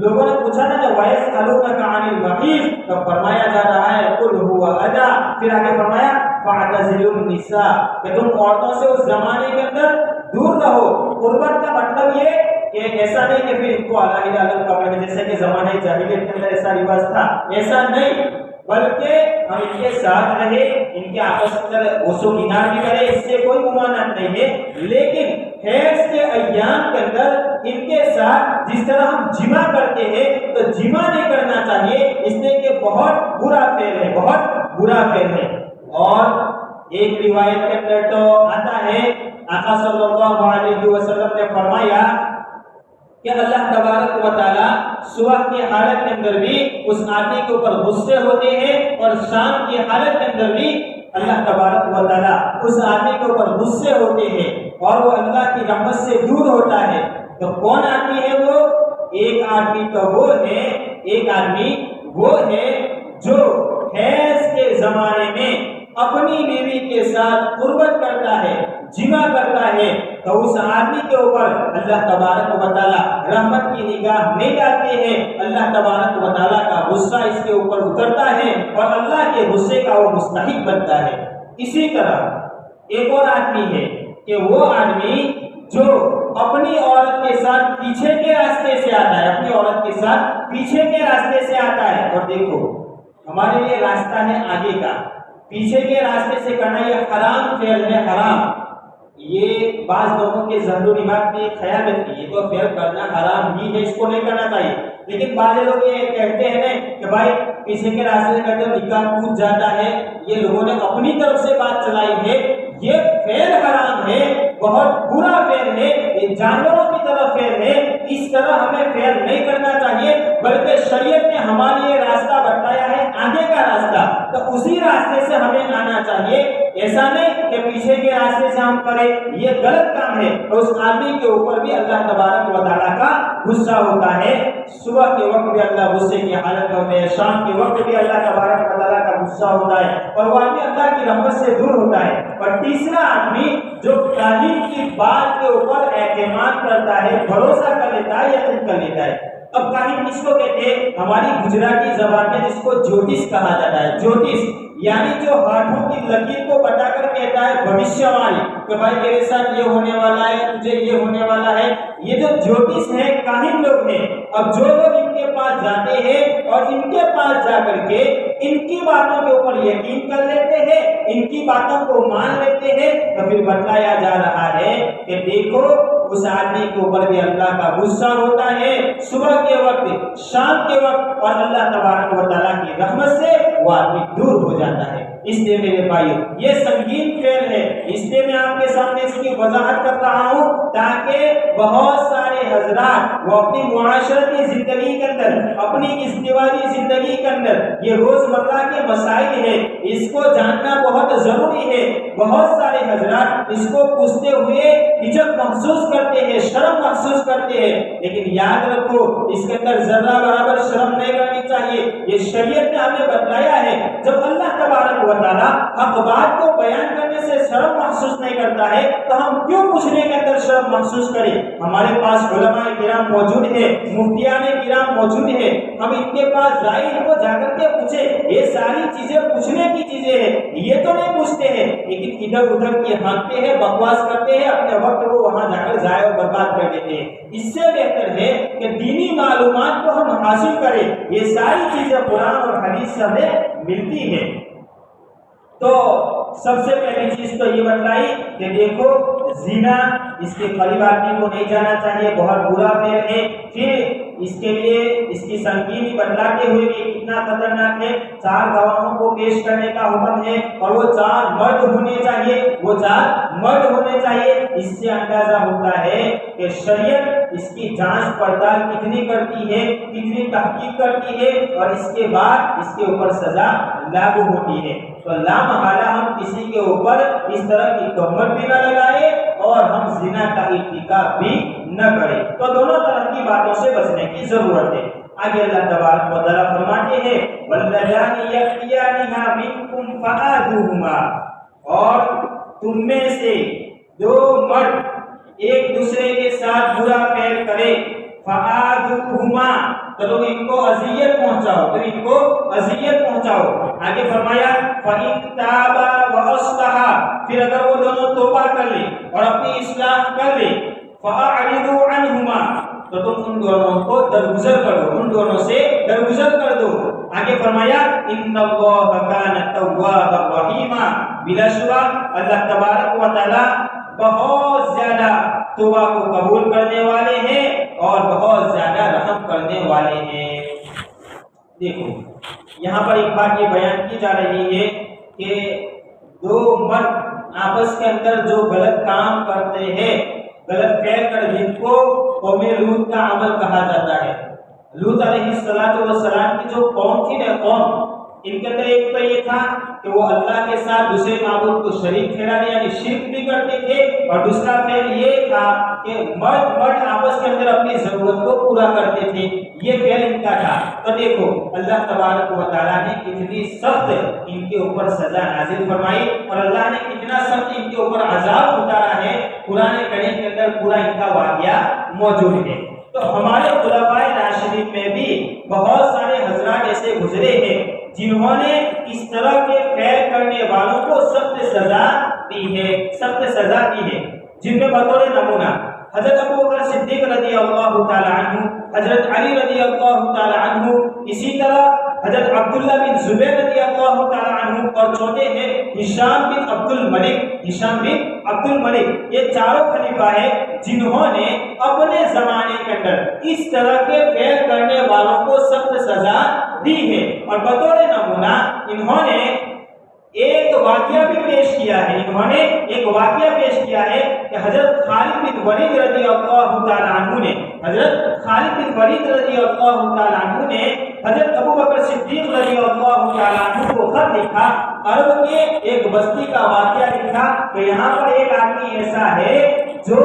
لوگوں نے پوچھا نا وَيَسْأَلُونَكَ عَنِ الْمَحِيضِ، تو فرمایا جا رہا ہے قُلْ هُوَ أَذًى، پھر آگے فرمایا فَاعْتَزِلُوا النِّسَاءَ، کہ تم عورتوں سے اس زمانے کے اندر دور رہو۔ قربت کا مطلب یہ کہ ایسا نہیں کہ پھر ان کو علیحدہ الگ کمرے میں، جیسے کہ زمانے جاہلیت کے اندر ایسا رواج تھا، ایسا نہیں، بلکہ ہم ان کے ساتھ رہے، ان کے آپس میں غسل و کنار بھی کرے، اس سے کوئی ممانعت نہیں ہے، لیکن حیض کے ایام کے اندر ان کے ساتھ جس طرح ہم جمع کرتے ہیں تو جمع نہیں کرنا چاہیے، اس لیے کہ بہت برا فعل ہے، بہت برا فعل ہے۔ اور ایک روایت کے اندر تو آتا ہے آقا صلی اللہ علیہ وسلم نے فرمایا کہ اللہ تبارک و تعالی صبح کی حالت کے اندر بھی اس آدمی کے اوپر غصے ہوتے ہیں، اور شام کی حالت کے اندر بھی اللہ تبارک و تعالی اس آدمی کے اوپر غصے ہوتے ہیں، اور وہ اللہ کی رحمت سے دور ہوتا ہے۔ تو کون آدمی ہے وہ؟ ایک آدمی تو وہ ہے، ایک آدمی وہ ہے جو حیض کے زمانے میں اپنی بیوی کے ساتھ قربت کرتا ہے، جمع کرتا ہے، تو اس آدمی کے اوپر اللہ تبارک و تعالی رحمت کی نگاہ نہیں ڈالتے ہیں، اللہ تبارک و تعالی کا غصہ اس کے اوپر اترتا ہے اور اللہ کے غصے کا وہ مستحق بنتا ہے۔ اسی طرح ایک اور آدمی ہے کہ وہ آدمی جو اپنی عورت کے ساتھ پیچھے کے راستے سے آتا ہے، اپنی عورت کے ساتھ پیچھے کے راستے سے آتا ہے، اور دیکھو ہمارے لیے راستہ ہے آگے کا، پیچھے کے راستے سے کرنا یہ حرام فعل ہے، حرام۔ یہ بعض لوگوں کے ذہن و دماغ میں خیال ہے کہ یہ تو فعل کرنا حرام ہی ہے، اس کو نہیں کرنا چاہیے، لیکن بعض لوگ یہ کہتے ہیں کہ بھائی پیچھے کے راستے سے کرتے تو نکاح ٹوٹ جاتا ہے، یہ لوگوں نے اپنی طرف سے بات چلائی ہے، یہ فعل حرام ہے، بہت برا فعل ہے، یہ جانوروں کی طرف فعل ہے، اس طرح ہمیں فعل نہیں کرنا چاہیے، بلکہ شریعت نے ہمارے لیے راستہ بتایا ہے آگے کا راستہ، تو اسی راستے سے ہمیں آنا چاہیے، ایسا نہیں کہ پیچھے کے راستے سے ہم کریں، یہ غلط کام ہے، اور اس آدمی کے اوپر بھی اللہ تبارک و تعالیٰ کا غصہ ہوتا ہے۔ صبح کے وقت بھی اللہ غصے کی حالت میں ہوتے ہیں، شام کے وقت بھی اللہ تبارک و تعالیٰ کا غصہ ہوتا ہے، اور وہ آدمی اللہ کی رحمت سے دور ہوتا ہے۔ اور تیسرا آدمی جو کاہن کی بات کے اوپر اعتماد کرتا ہے، بھروسہ کر لیتا ہے، یقین کر لیتا ہے۔ اب کاہن کس کو کہتے ہیں؟ ہماری گجراتی زبان میں جس کو جوتش کہا جاتا ہے، جوتش یعنی جو ہاتھوں کی لکیر کو بتا کر کہتا ہے بھوشیہ والی، کہ بھائی تیرے ساتھ یہ ہونے والا ہے، تجھے یہ ہونے والا ہے، یہ جو جوتش ہے کاہن لوگ ہیں۔ اب جو لوگ ان کے پاس جاتے ہیں اور ان کے پاس جا کر کے ان کی باتوں کے اوپر یقین کر لیتے ہیں، ان کی باتوں کو مان لیتے ہیں، تو پھر بتلایا جا رہا ہے کہ دیکھو اس آدمی کے اوپر بھی اللہ کا غصہ ہوتا ہے صبح کے وقت، شام کے وقت، اور اللہ تبارک و تعالیٰ کی رحمت سے وہ آدمی دور ہو جاتا ہے۔ اس لیے میرے بھائیو یہ سنگین فعل ہے، اس لیے میں آپ کے سامنے اس کی وضاحت کر رہا ہوں تاکہ بہت سارے حضرات وہ اپنی معاشرتی زندگی کے اندر، اپنی ازدواجی زندگی کے اندر یہ روزمرہ کے مسائل ہیں، اس کو جاننا بہت ضروری ہے۔ بہت سارے حضرات اس کو پوچھتے ہوئے ہچک محسوس کرتے ہیں، شرم محسوس کرتے ہیں، لیکن یاد رکھو اس کے اندر ذرہ برابر شرم نہیں کرنی چاہیے۔ یہ شریعت نے ہمیں بتلایا ہے، جب اللہ تبارک و تعالیٰ حق بات کو بیان کرنے سے شرم محسوس نہیں کرتا ہے تو ہم کیوں پوچھنے کے اندر شرم محسوس کریں؟ ہمارے پاس علماء کرام موجود ہیں، مفتیان کرام موجود ہیں، ہم ان کے پاس جائیں، ان کو جا کر کے پوچھیں، یہ ساری چیزیں پوچھنے کی چیزیں ہیں، یہ تو نہیں پوچھتے ہیں، لیکن ادھر ادھر کی ہانکتے ہیں، بکواس کرتے ہیں، اپنے وقت کو وہاں جا کر ضائع اور برباد کر دیتے ہیں۔ اس سے بہتر ہے کہ دینی معلومات کو ہم حاصل کریں، یہ ساری چیزیں قرآن اور حدیث سے ہمیں ملتی ہیں۔ تو سب سے پہلی چیز تو یہ بتلائی کہ دیکھو زنا، اس کے قریب آدمی کو نہیں جانا چاہیے، بہت برا فعل ہے۔ پھر اس کے لیے اس کی سنگینی بتلاتے ہوئے کہ کتنا خطرناک ہے، 4 گواہوں کو پیش کرنے کا حکم ہے، اور وہ 4 مرد ہونے چاہیے، وہ 4 مرد ہونے چاہیے۔ اس سے اندازہ ہوتا ہے کہ شریعت اس کی جانچ پڑتال کتنی کرتی ہے، کتنی تحقیق کرتی ہے، اور اس کے بعد اس کے اوپر سزا لاگو ہوتی ہے۔ تو لا محالہ ہم کسی کے اوپر اس طرح کی تہمت بھی نہ لگائے اور ہم زنا کا ارتکاب بھی نہ کریں، تو دونوں طرح کی باتوں سے بچنے کی ضرورت ہے۔ آگے اللہ تبارک و تعالیٰ فرماتے ہیں وَاللَّذَانِ يَأْتِيَانِهَا مِنكُمْ فَآذُوهُمَا، اور تم میں سے دو مرد ایک دوسرے کے ساتھ برا فعل کرے فآذوہما تو تم ان کو اذیت پہنچاؤ، تو ان کو اذیت پہنچاؤ۔ آگے فرمایا فَإِن تَابَا وَأَصْلَحَا پھر اگر وہ دونوں توبہ کر لیں اور اپنی اصلاح کر لیں فَأَعْرِضُوا عَنْهُمَا تو تم ان دونوں کو درگزر کر دو، ان دونوں سے درگزر کر دو۔ آگے فرمایا ان اللہ کان توابا رحیما بلا شبہ اللہ تبارک و تعالی بہت زیادہ توبہ کو قبول کرنے والے ہیں اور بہت زیادہ رحم کرنے والے ہیں۔ دیکھو یہاں پر ایک بات یہ بیان کی جا رہی ہے کہ دو مرد آپس کے اندر جو غلط کام کرتے ہیں، غلط فعل کر جن کو قوم لوط کا عمل کہا جاتا ہے۔ لوط علیہ السلام کی جو قوم تھی نا، قوم ان کے اندر ایک تو یہ تھا کہ وہ اللہ کے ساتھ دوسرے معبود کو شریک ٹھہرانے یعنی شرک بھی کرتے تھے، اور دوسرا فعل یہ تھا کہ مرد آپس کے اندر اپنی ضرورت کو پورا کرتے تھے، یہ فعل ان کا تھا۔ تو دیکھو اللہ تبارک و تعالیٰ نے کتنی سخت ان کے اوپر سزا نازل فرمائی اور اللہ نے کتنا سخت ان کے اوپر عذاب اتارا ہے، قرآن کریم کے اندر پورا ان کا واقعہ موجود ہے۔ تو ہمارے خلفائے راشدین میں بھی بہت سارے حضرات ایسے گزرے ہیں جنہوں نے اس طرح کے فعل کرنے والوں کو سخت سزا دی ہے، سخت سزا دی ہے، جن میں بطور نمونہ حضرت ابوبکر صدیق رضی اللہ تعالی عنہ، حضرت علی رضی اللہ تعالی عنہ، اسی طرح حضرت عبداللہ بن زبیر رضی اللہ تعالی عنہ، اور چھوٹے ہیں ہشام بن عبد الملک، ہشام بن عبد الملک، یہ چاروں خلیفہ ہیں جنہوں نے اپنے زمانے کے اندر اس طرح کے فعل کرنے والوں کو سخت سزا دی ہے۔ اور بطور نمونہ انہوں نے ایک واقعہ بھی پیش کیا ہے، انہوں نے ایک واقعہ پیش کیا ہے کہ حضرت خالد بن ولید رضی اللہ تعالی عنہ نے، حضرت خالد بن ولید رضی اللہ تعالی عنہ نے حضرت ابوبکر صدیق رضی اللہ تعالی عنہ کو خط لکھا، عرب کے ایک بستی کا واقعہ لکھا کہ یہاں پر ایک آدمی ایسا ہے جو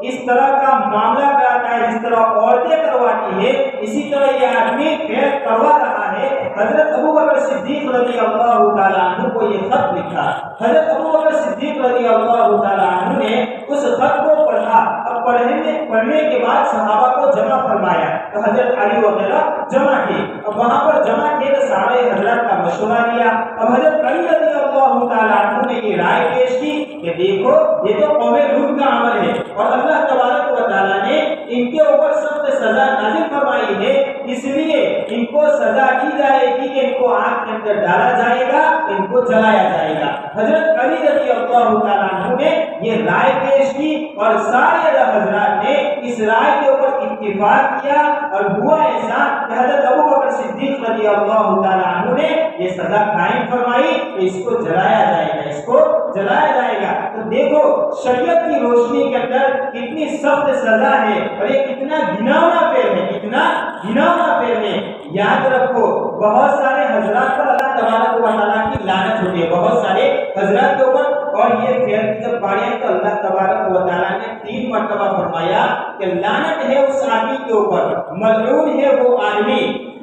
اس طرح کا معاملہ کراتا ہے جس طرح عورتیں کرواتی ہے، اسی طرح یہ آدمی فعل کروا رہا ہے۔ حضرت ابوبکر صدیق رضی اللہ تعالی عنہ کو یہ خط لکھا، حضرت ابوبکر صدیق رضی اللہ تعالی عنہ نے اس خط کو پڑھا، اب پڑھنے کے بعد صحابہ کو جمع فرمایا، تو حضرت علی وغیرہ جمع کیے، اب وہاں پر جمع کیے تو سارے حضرات کا مشورہ لیا، اب حضرت علی رضی اللہ تعالی عنہ نے یہ رائے پیش کی کہ دیکھو یہ تو قوم لوط کا عمل ہے اور اللہ تبارک و تعالیٰ نے ان کے اوپر سخت سزا نازل فرمائی ہے، اس لیے ان کو سزا دی جائے گی کہ ان کو آگ کے اندر ڈالا جائے گا، ان کو جلایا جائے گا۔ حضرت علی رضی اللہ تعالیٰ عنہ نے یہ رائے پیش کی اور سارے حضرات نے اس رائے کے اوپر اتفاق کیا، اور ہوا ایسا کہ حضرت ابوبکر صدیق رضی اللہ تعالیٰ عنہ نے یہ سزا قائم فرمائی کہ اس کو جلایا جائے گا، اس کو جلایا جائے گا۔ تو دیکھو شریعت کی روشنی کے اندر کتنی سخت سزا ہے اور یہ کتنا گھناؤنا فعل ہے، کتنا گھناؤنا فعل ہے۔ یاد رکھو بہت سارے حضرات پر اللہ تبارک و تعالیٰ کی لعنت ہوتی ہے، بہت سارے حضرات کے اوپر، اور یہ فعل کی جب باری آئی تو اللہ تبارک و تعالیٰ نے 3 مرتبہ فرمایا کہ لعنت ہے اس آدمی کے اوپر، ملعون ہے وہ آدمی،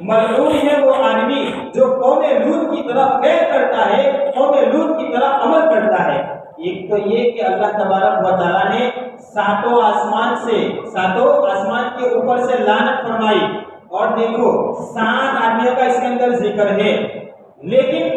ملعون ہے وہ آدمی جو قوم لوط کی طرح فعل کرتا ہے، قوم لوط کی طرح عمل کرتا ہے۔ ایک تو یہ کہ اللہ تبارک و تعالیٰ نے ساتوں آسمان کے اوپر سے لعنت فرمائی، اور دیکھو 7 آدمیوں کا اس کے اندر ذکر ہے، لیکن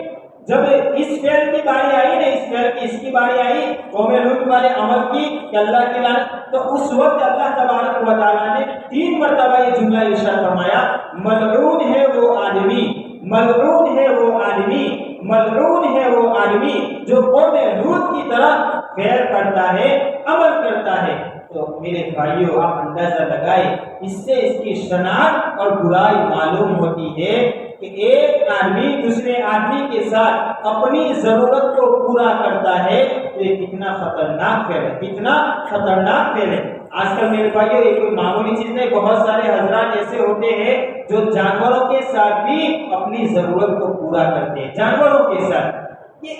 جب اس فعل کی باری آئی نا، اس فعل کی اس کی باری آئی قوم لوط والے عمل کی کہ اللہ کی لعنت، تو اس وقت اللہ تبارک و تعالیٰ نے 3 مرتبہ یہ جملہ ارشاد فرمایا، ملعون ہے وہ آدمی، ملعون ہے وہ آدمی، ملعون ہے وہ آدمی جو قوم لوط کی طرح فعل کرتا ہے، عمل کرتا ہے۔ تو میرے بھائیوں آپ اندازہ لگائیں، اس سے اس کی شناخت اور برائی معلوم ہوتی ہے کہ ایک آدمی دوسرے آدمی کے ساتھ اپنی ضرورت کو پورا کرتا ہے، تو یہ کتنا خطرناک فعل ہے، کتنا خطرناک فعل ہے۔ آج کل میرے بھائیوں یہ کوئی معمولی چیز نہیں، بہت سارے حضرات ایسے ہوتے ہیں جو جانوروں کے ساتھ بھی اپنی ضرورت کو پورا کرتے ہیں، جانوروں کے ساتھ۔ یہ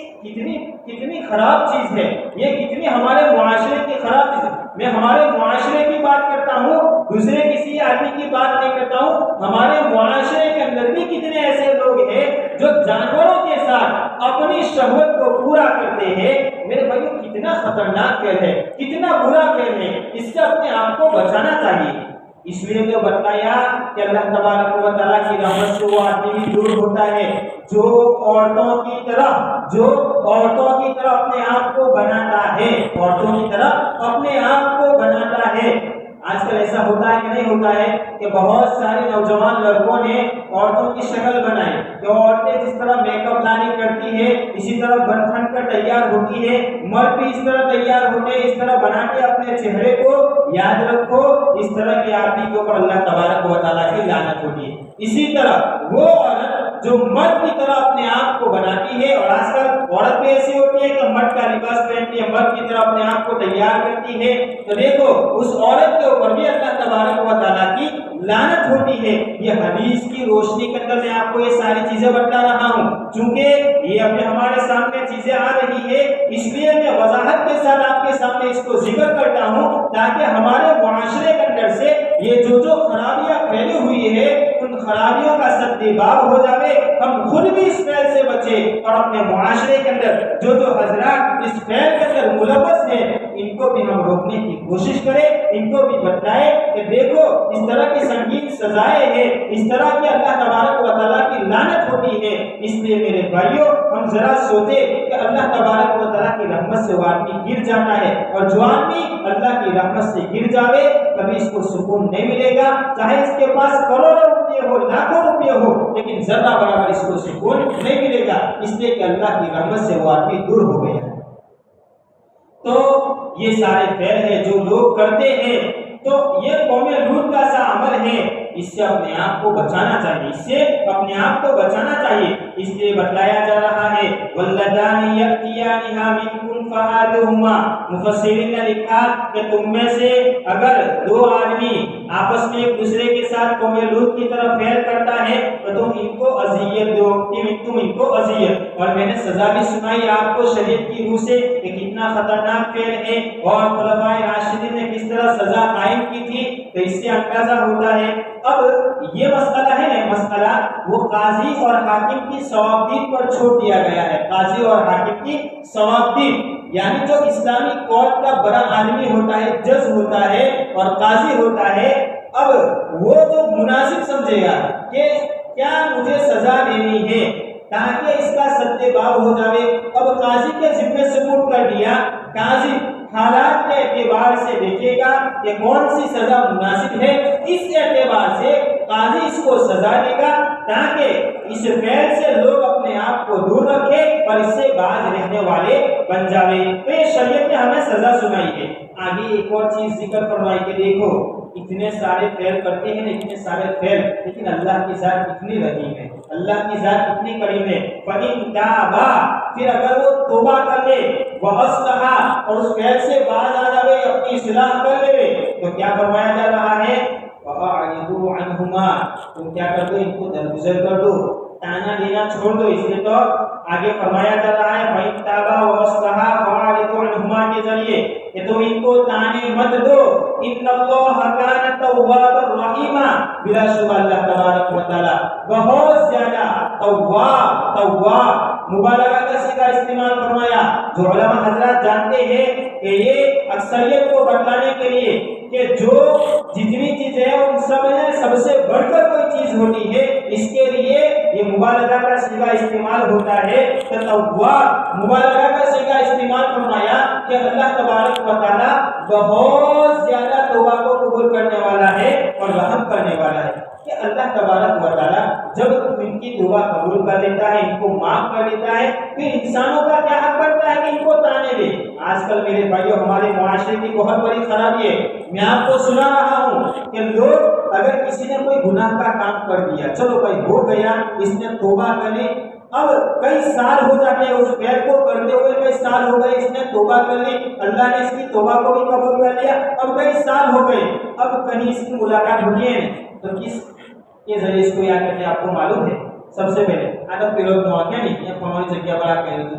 کتنی خراب چیز ہے، یہ کتنی ہمارے معاشرے کی خراب چیز ہے۔ میں ہمارے معاشرے کی بات کرتا ہوں، دوسرے کسی آدمی کی بات نہیں کرتا ہوں، ہمارے معاشرے کے اندر بھی کتنے ایسے لوگ ہیں جو جانوروں کے ساتھ اپنی شہوت کو پورا کرتے ہیں، میرے بھائیوں کتنا خطرناک فعل ہے، کتنا برا فعل ہے، اس سے اپنے آپ کو بچانا چاہیے۔ اس لیے تو بتایا کہ اللہ تبارک و تعالیٰ کی رحمت سے وہ آدمی بھی دور ہوتا ہے جو عورتوں کی طرح اپنے آپ کو بناتا ہے، عورتوں کی طرح اپنے آپ کو بناتا ہے۔ آج کل ایسا ہوتا ہے کہ نہیں ہوتا ہے کہ بہت سارے نوجوان لڑکوں نے عورتوں کی شکل بنائی، کہ عورتیں جس طرح میک اپ لانی کرتی ہے اسی طرح بن ٹھن کر تیار ہوتی ہے، مرد بھی اس طرح تیار ہوتے ہیں، اس طرح بنا کے اپنے چہرے کو یاد رکھو، اس طرح کے آدمی کے اوپر اللہ تبارک و تعالیٰ کی لعنت ہوتی ہے۔ اسی طرح وہ عورت جو مرد کی طرح اپنے آپ کو بناتی ہے، اور آج کل عورت بھی ایسی ہوتی ہے کہ مرد کا لباس پہنتی ہے، مرد کی طرح اپنے آپ کو تیار کرتی ہے، تو دیکھو اس عورت کے اوپر بھی اللہ تبارک و تعالیٰ کی لعنت ہوتی ہے۔ یہ حدیث کی روشنی کے اندر میں آپ کو یہ ساری چیزیں بتا رہا ہوں، چونکہ یہ ابھی ہمارے سامنے چیزیں آ رہی ہے، اس لیے میں وضاحت کے ساتھ آپ کے سامنے اس کو ذکر کرتا ہوں تاکہ ہمارے معاشرے کے اندر سے یہ جو خرابیاں پھیلی ہوئی ہے ان خرابیوں کا سدباب ہو جائے، ہم خود بھی اس فعل سے بچے اور اپنے معاشرے کے اندر جو حضرات اس فعل کے اندر ملوث ہیں ان کو بھی ہم روکنے کی کوشش کریں، ان کو بھی بتلائیں کہ دیکھو اس طرح کی سنگین سزائیں ہیں، اس طرح کی اللہ تبارک و تعالیٰ کی لعنت ہوتی ہے۔ اس لیے میرے بھائیوں ہم ذرا سوچیں کہ اللہ تبارک و تعالیٰ کی رحمت سے وہ آدمی گر جاتا ہے، اور جو آدمی اللہ کی رحمت سے گر جاوے کبھی اس کو سکون نہیں ملے گا، چاہے اس کے پاس کروڑوں روپے ہو، لاکھوں روپے ہو، لیکن ذرہ برابر اس کو سکون نہیں ملے گا، اس لیے کہ اللہ کی رحمت سے وہ آدمی دور ہو گیا۔ تو یہ سارے فعل ہیں جو لوگ کرتے ہیں، تو یہ قوم لوط کا سا عمل ہے، اس سے اپنے آپ کو بچانا چاہیے، اس سے اپنے آپ کو بچانا چاہیے۔ اس لیے بتلایا جا رہا ہے واللذان یأتیانها منکم فآذوہما، مفسرین نے لکھا کہ تم میں سے اگر دو آدمی آپس میں ایک دوسرے کے ساتھ قوم لوط کی طرف فعل کرتا ہے تو تم ان کو اذیت دو، تم ان کو اذیت۔ اور میں نے سزا بھی سنائی آپ کو شریعت کی روح سے کہ کتنا خطرناک فعل ہے، اور خلفائے راشدین نے کس طرح سزا قائم کی تھی، تو اس سے اندازہ ہوتا ہے۔ اب یہ مسئلہ ہے نا، مسئلہ وہ قاضی اور حاکم کی ثوابدید پر چھوڑ دیا گیا ہے، قاضی اور حاکم کی ثوابدید، یعنی جو اسلامی کورٹ کا بڑا آدمی ہوتا ہے، جج ہوتا ہے اور قاضی ہوتا ہے، اب وہ جو مناسب سمجھے گا کہ کیا مجھے سزا دینی ہے تاکہ اس کا سدباب ہو جائے، اب قاضی کے ذمے سپرد کر دیا، قاضی حالات کے اعتبار سے دیکھے گا کہ کون سی سزا مناسب ہے، اس اعتبار سے قاضی اس کو سزا دے گا تاکہ اس فعل سے لوگ اپنے آپ کو دور رکھے اور اس سے باز رہنے والے بن جاوے۔ تو یہ شریعت نے ہمیں سزا سنائی ہے۔ آگے ایک اور چیز ذکر فرمائی کہ دیکھو اتنے سارے فعل کرتے ہیں، اتنے سارے فعل، لیکن اللہ کی ذات کتنی رحیم ہے، اللہ کی ذات کتنی کریم ہے۔ فَإِن تَابَا، پھر اگر وہ توبہ کر لے، وَأَصْلَحَا، اور اس فعل سے باز آ جاوے، اپنی اصلاح کر لے، تو کیا فرمایا جا رہا ہے فَأَعْرِضُوا عَنْهُمَا، تم کیا کر دو، ان کو درگزر کر دو، تانا دینا چھوڑ دو۔ اس لیے تو آگے فرمایا جا رہا ہے فَإِن تَابَا وَأَصْلَحَا فَأَعْرِضُوا عَنْهُمَا کے ذریعے کہ تم ان کو تانے مت دو، ان اللہ کان توابا رحیما، بلا شبہ اللہ تبارک و تعالی بہت زیادہ تواب مبالغہ کا صیغہ استعمال فرمایا، جو علماء حضرات جانتے ہیں کہ یہ اکثریت کو بتلانے کے لیے کہ جو جتنی چیزیں ہیں ان سب میں سب سے بڑھ کر کوئی چیز ہوتی ہے، اس کے لیے یہ مبالغہ کا صیغہ استعمال ہوتا ہے۔ تواب مبالغہ کا صیغہ استعمال فرمایا کہ اللہ تبارک و تعالی بہت زیادہ توبہ کو قبول کرنے والا ہے اور رحم کرنے والا ہے، کہ اللہ تبارک و تعالی جب ان کی توبہ قبول کر لیتا ہے، ان کو معاف کر لیتا ہے، پھر انسانوں کا کیا حق بنتا ہے کہ ان کو تانے دے۔ آج کل میرے بھائیوں ہمارے معاشرے کی بہت بڑی خرابی ہے، میں آپ کو سنا رہا ہوں کہ لوگ اگر کسی نے کوئی گناہ کا کام کر دیا، چلو بھائی ہو گیا، اس نے توبہ کر لی، اب کئی سال ہو جاتے ہیں اس فعل کو کرتے ہوئے، کئی سال ہو گئے، اس نے توبہ کر لی، اللہ نے اس کی توبہ کو بھی قبول کر لیا، اب کئی سال ہو گئے، اب کہیں اس کی ملاقات ہوئی ہے تو کس کے ذریعے اس کو یاد کرتے ہیں آپ کو معلوم ہے؟ سب سے پہلے ادب کے لوگ مواقع نہیں، یہ ہماری جگہ بڑا کہہ رہے ہیں،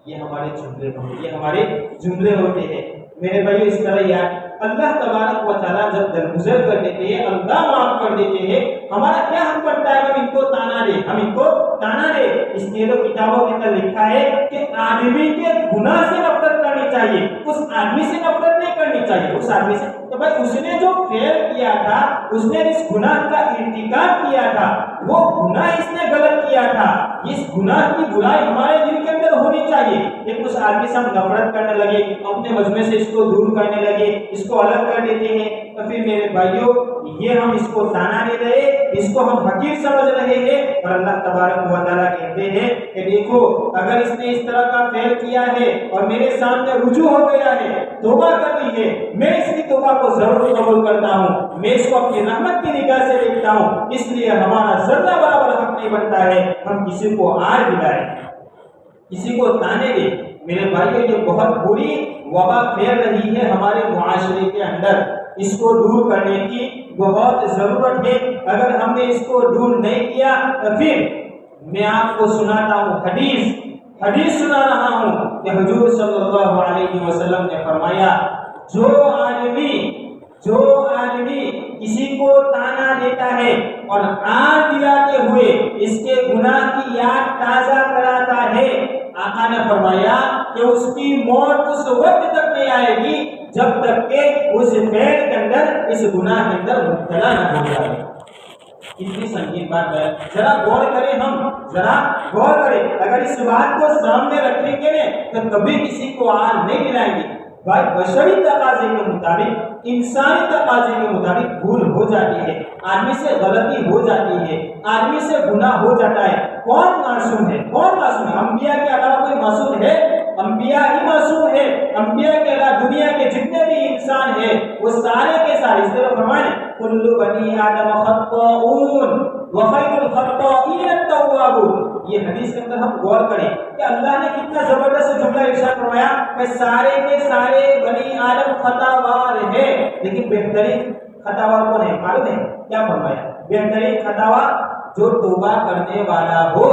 یہ ہمارے جملے ہوتے ہیں، یہ ہمارے جملے ہوتے ہیں میرے بھائی، اس طرح یاد۔ اللہ تبارک و تعالیٰ جب درگزر کر دیتے ہیں، اللہ معاف کر دیتے ہیں، ہمارا کیا حق بنتا ہے کہ ہم ان کو تانا دیں، ہم ان کو تانا دیں؟ اس لیے تو کتابوں کے اندر لکھا ہے کہ آدمی کے گناہ سے نفرت کرنی چاہیے، اس آدمی سے نفرت نہیں کرنی چاہیے، اس آدمی سے تو بھائی اس نے جو فعل کیا تھا، اس نے اس گناہ کا ارتکاب کیا تھا، وہ گناہ اس نے غلط کیا تھا، اس گناہ کی برائی ہمارے دل کے اندر ہونی چاہیے۔ لیکن اس آدمی سے ہم نفرت کرنے لگے، اپنے مجمع سے اس کو دور کرنے لگے، اس کو الگ کر دیتے ہیں، تو پھر میرے بھائیوں یہ ہم اس کو تانا دے رہے، اس کو ہم حقیر سمجھ رہے ہیں۔ اور اللہ تبارک و تعالیٰ کہتے ہیں کہ دیکھو اگر اس نے اس طرح کا فعل کیا ہے اور میرے سامنے رجوع ہو گیا ہے، توبہ کر لی ہے، میں اس کی توبہ کو ضرور قبول کرتا ہوں، میں اس کو اپنی رحمت کی نگاہ سے دیکھتا ہوں، اس لیے ہمارا ذرہ برابر حق نہیں بنتا ہے ہم کسی کو آر دلائیں، کسی کو تانے دیں۔ میرے بھائیوں یہ بہت بری وبا پھیل رہی ہے ہمارے معاشرے کے اندر، اس کو دور کرنے کی بہت ضرورت ہے۔ اگر ہم نے اس کو دور نہیں کیا تو پھر میں آپ کو سناتا ہوں حدیث سنا رہا ہوں کہ حضور صلی اللہ علیہ وسلم نے فرمایا جو آدمی کسی کو تانا دیتا ہے اور آگ دلاتے ہوئے اس کے گناہ کی یاد تازہ کراتا ہے، آقا نے فرمایا کہ اس کی موت اس وقت تک نہیں آئے گی جب تک کہ اس فعل کے اندر، اس گناہ کے اندر مبتلا نہ ہو جائے۔ کتنی سنگین بات ہے، ذرا غور کریں، ذرا غور کریں۔ اگر اس بات کو سامنے رکھیں گے تو کبھی کسی کو آگ نہیں دلائیں گے۔ بھائی بشری تقاضے کے مطابق، انسانی تقاضے کے مطابق بھول ہو جاتی ہے، آدمی سے غلطی ہو جاتی ہے، آدمی سے گناہ ہو جاتا ہے۔ کون معصوم ہے؟ انبیاء کے علاوہ کوئی معصوم ہے؟ انبیاء ہی معصوم ہے۔ انبیاء کے علاوہ دنیا کے جتنے بھی انسان ہیں وہ سارے کے سارے، اس طرح فرمائیں کل بنی آدم خطاؤون وخیر الخطائین التوابون۔ یہ حدیث کے اندر ہم غور کریں کہ اللہ نے کتنا زبردست جملہ ارشاد فرمایا کہ سارے کے سارے بنی آدم خطاوار ہیں، لیکن بہترین خطاوار کون ہے معلوم ہے؟ کیا فرمایا؟ بہترین خطاوار جو توبہ کرنے والا ہو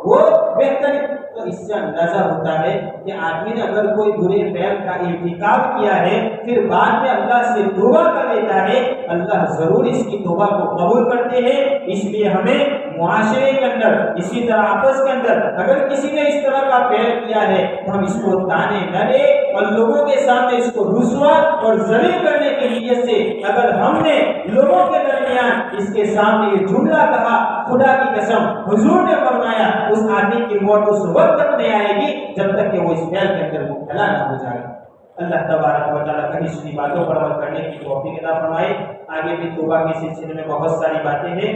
وہ بہترین۔ تو اس سے اندازہ ہوتا ہے کہ آدمی نے اگر کوئی برے فعل کا ارتکاب کیا ہے پھر بعد میں اللہ سے توبہ کر لیتا ہے، اللہ ضرور اس کی توبہ کو قبول کرتے ہیں۔ اس لیے ہمیں معاشرے کے اندر، اسی طرح آپس کے اندر اگر کسی نے اس طرح کا فعل کیا ہے تو ہم اس کو تانے نہ دیں، اور لوگوں کے سامنے اس کو رسوا اور ذلیل کرنے کی نیت سے اگر ہم نے لوگوں کے درمیان اس کے سامنے یہ جملہ کہا، خدا کی قسم حضور نے فرمایا اس آدمی کی موت اس وقت تک نہیں آئے گی جب تک کہ وہ اس فعل کے اندر مبتلا نہ ہو جائے۔ اللہ تبارک و تعالیٰ کہیں سنی باتوں پر عمل کرنے کی توفیق عطا فرمائے۔ آگے بھی توبہ کے سلسلے میں بہت ساری باتیں ہیں،